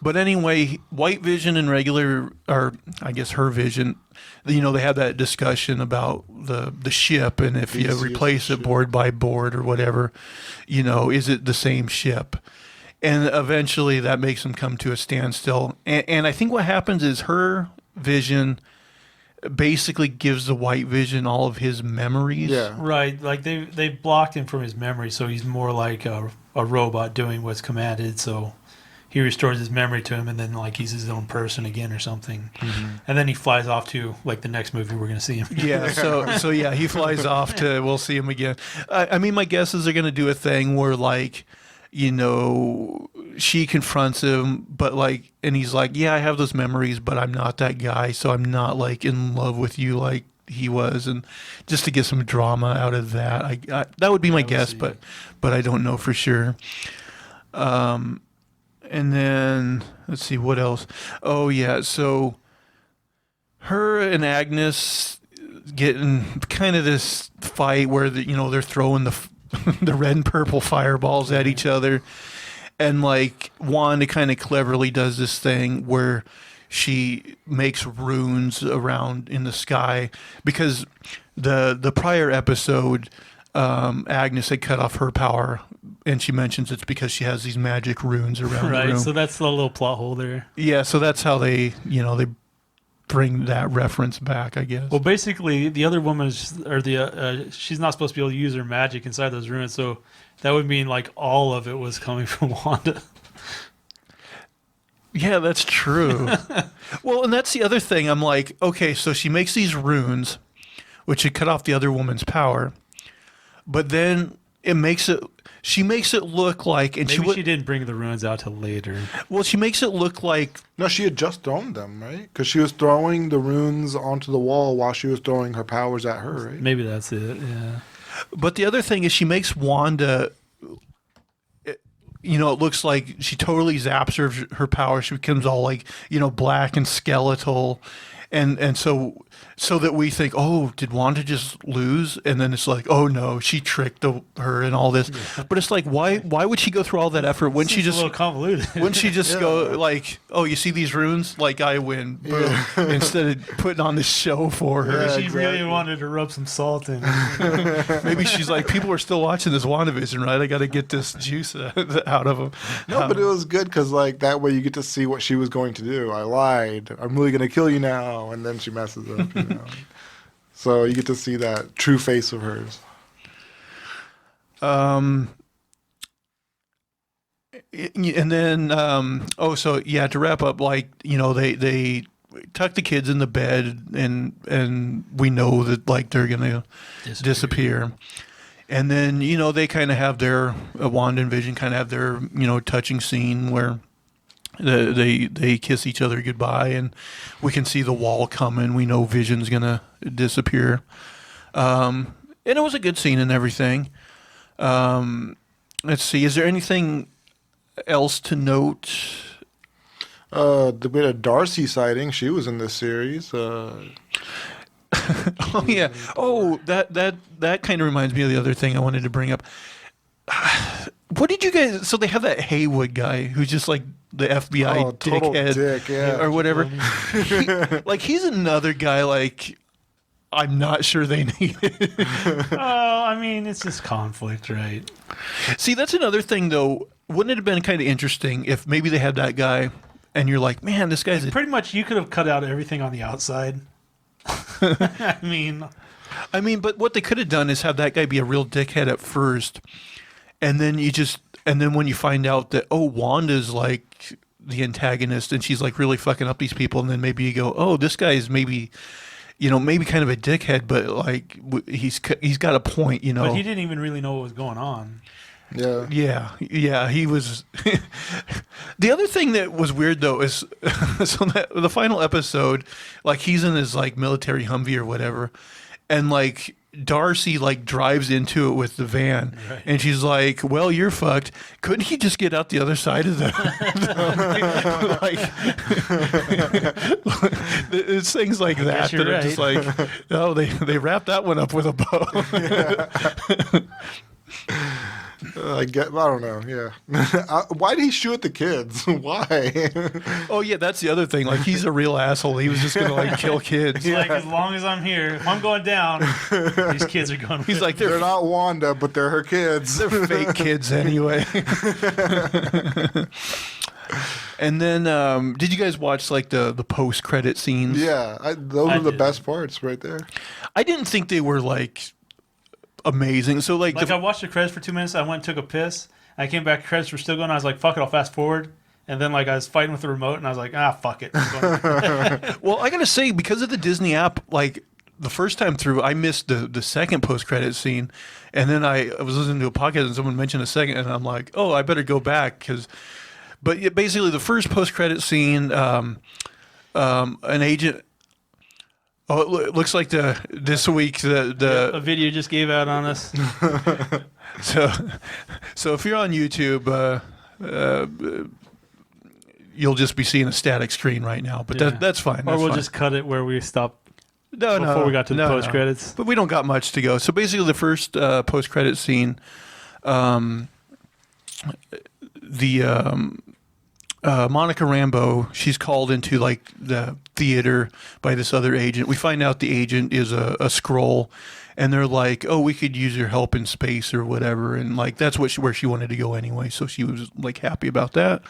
But anyway, White Vision and regular, or I guess her Vision, they had that discussion about the ship, and if you DC is the replace it ship. board by board or whatever, is it the same ship? And eventually that makes them come to a standstill. And I think what happens is her Vision basically gives the White Vision all of his memories. Yeah. Right, like they blocked him from his memory, so he's more like a robot doing what's commanded. So he restores his memory to him, and then like he's his own person again or something. Mm-hmm. And then he flies off to like the next movie we're gonna see him. Yeah, so yeah, he flies off to. We'll see him again. I mean, my guess is they're gonna do a thing where like, she confronts him, but like, and he's like, yeah, I have those memories, but I'm not that guy, so I'm not like in love with you like he was, and just to get some drama out of that, I that would be my guess, but I don't know for sure. And then let's see what else. Oh yeah, so her and Agnes getting kind of this fight where they're throwing the the red and purple fireballs at each other, and like Wanda kind of cleverly does this thing where she makes runes around in the sky, because the prior episode, Agnes had cut off her power, and she mentions it's because she has these magic runes around the Right, room. so that's the little plot hole there. Yeah, so that's how they they bring that reference back, I guess. Well, basically, the other woman she's not supposed to be able to use her magic inside those ruins, so that would mean like all of it was coming from Wanda. Yeah, that's true. Well, and that's the other thing. I'm like, okay, so she makes these runes, which should cut off the other woman's power, but then she makes it look like, and Maybe she didn't bring the ruins out till later. well, she makes it look like, No, she had just thrown them, right? Because she was throwing the runes onto the wall while she was throwing her powers at her, right? Maybe that's it. Yeah. but the other thing is she makes Wanda, it looks like she totally zaps her power. She becomes all like, black and skeletal. And so that we think, oh, did Wanda just lose? And then it's like, oh no, she tricked her and all this. Yeah. But it's like, why would she go through all that effort when she just a little convoluted? Wouldn't she just go like, oh, you see these runes? Like I win, boom, instead of putting on this show for her. She really wanted to rub some salt in. Maybe she's like, people are still watching this WandaVision, right? I got to get this juice out of them. No, but it was good because like that way you get to see what she was going to do. I lied. I'm really going to kill you now. And then she messes up, So you get to see that true face of hers. And then, to wrap up, like, they tuck the kids in the bed, and we know that like they're gonna disappear. And then they kind of have their Wanda and Vision kind of have their touching scene where they kiss each other goodbye, and we can see the wall coming. We know Vision's gonna disappear, and it was a good scene and everything. Let's see, is there anything else to note? The bit of Darcy sighting, she was in this series. Oh yeah. Oh, that kind of reminds me of the other thing I wanted to bring up. What did you guys? So they have that Haywood guy who's just like the FBI total dickhead, dick, yeah. or whatever. He's another guy. Like, I'm not sure they need it. Oh, I mean, it's just conflict, right? See, that's another thing, though. Wouldn't it have been kind of interesting if maybe they had that guy, and you're like, man, this guy's pretty much. You could have cut out everything on the outside. I mean, but what they could have done is have that guy be a real dickhead at first, and then when you find out that, oh, Wanda's like the antagonist and she's like really fucking up these people, and then maybe you go, oh, this guy is maybe kind of a dickhead, but like he's got a point, But he didn't even really know what was going on. Yeah, he was. The other thing that was weird though is so that the final episode, like he's in his like military Humvee or whatever, and like Darcy like drives into it with the van, and she's like, "Well, you're fucked. Couldn't he just get out the other side of the like?" It's things like that you're that are just like, oh, they wrapped that one up with a bow. I don't know. Yeah. Why did he shoot the kids? Why? Oh yeah, that's the other thing. Like he's a real asshole. He was just gonna like kill kids. Like, as long as I'm here, if I'm going down, these kids are going. He's like, they're not Wanda, but they're her kids. They're fake kids anyway. And then, did you guys watch like the post credit scenes? Yeah, those are the best parts right there. I didn't think they were like amazing. So like I watched the credits for 2 minutes. I went and took a piss. I came back. Credits were still going. I was like, "Fuck it, I'll fast forward." And then like I was fighting with the remote, and I was like, "Ah, fuck it." Well, I gotta say, because of the Disney app, like the first time through, I missed the second post credit scene, and then I was listening to a podcast and someone mentioned a second, and I'm like, "Oh, I better go back," because. But yeah, basically, the first post credit scene, an agent. Oh, it looks like this week a video just gave out on us. So if you're on YouTube, you'll just be seeing a static screen right now. But that's fine. Or That's we'll fine. just cut it where we stopped before we got to the post credits. But we don't got much to go. So basically, the first post credit scene, Monica Rambeau, she's called into like the theater by this other agent. We find out the agent is a Skrull, and they're like, "Oh, we could use your help in space or whatever," and like that's where she wanted to go anyway. So she was like happy about that.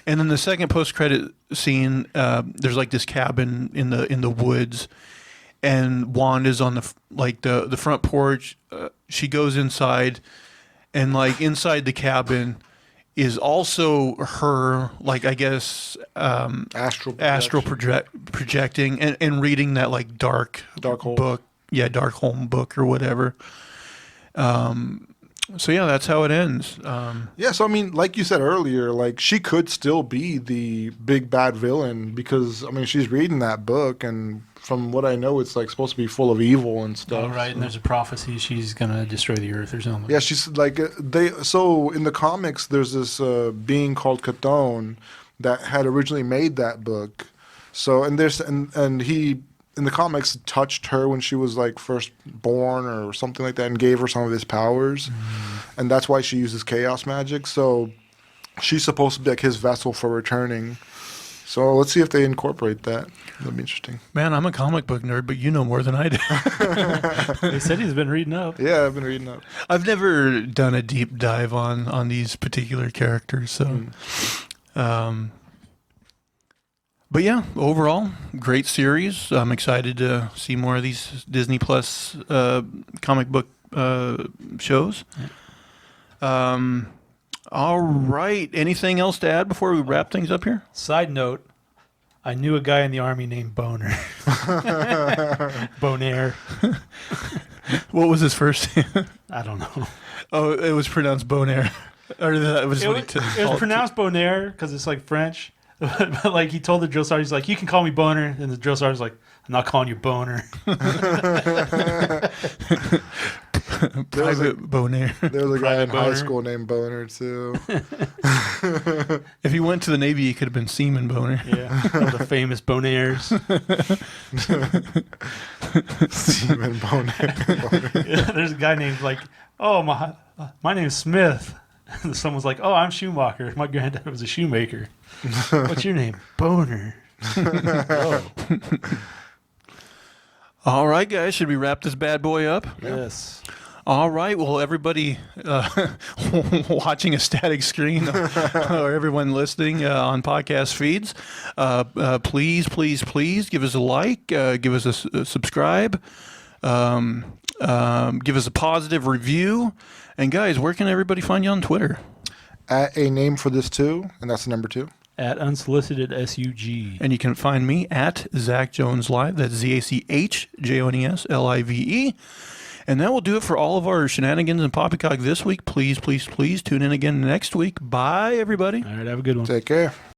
And then the second post credit scene, there's like this cabin in the woods, and Wanda's on the front porch. She goes inside, and like inside the cabin is also her, like I guess, astral projecting and reading that like dark hole book, dark home book or whatever. So yeah, that's how it ends. So I mean, like you said earlier, like she could still be the big bad villain because I mean she's reading that book, and from what I know, it's like supposed to be full of evil and stuff. Oh, right, and there's a prophecy she's gonna destroy the earth or something. Yeah, she's like So in the comics, there's this being called Chthon that had originally made that book. So and he in the comics touched her when she was like first born or something like that, and gave her some of his powers, and that's why she uses chaos magic. So she's supposed to be like his vessel for returning. So let's see if they incorporate that. That'd be interesting. Man, I'm a comic book nerd, but you know more than I do. They said he's been reading up. Yeah, I've been reading up. I've never done a deep dive on these particular characters, so. But yeah, overall, great series. I'm excited to see more of these Disney Plus comic book shows. All right. Anything else to add before we wrap things up here? Side note, I knew a guy in the Army named Boner. Bonaire. What was his first name? I don't know. Oh, it was pronounced Bonaire. Or that was It was pronounced Bonaire because it's like French. But like he told the drill sergeant, he's like, "You can call me Boner," and the drill sergeant's like, "I'm not calling you Boner." Private Bonaire. There was a guy in high Boner. school named Boner too. If he went to the Navy, he could have been Seaman Boner. Yeah, the famous Bonaires. Seaman Boner. Yeah, there's a guy named like, "Oh my name's Smith." And someone's like, "Oh, I'm Schumacher. My granddad was a shoemaker." What's your name? Boner. Oh. All right, guys. Should we wrap this bad boy up? Yes. All right. Well, everybody watching a static screen or everyone listening on podcast feeds, please give us a like, give us a subscribe, give us a positive review. And guys, where can everybody find you on Twitter? At a name for this too, and that's the number 2. At unsolicited SUG. And you can find me at Zach Jones Live. That's ZachJonesLive. And that will do it for all of our shenanigans and poppycock this week. Please tune in again next week. Bye, everybody. All right, have a good one. Take care.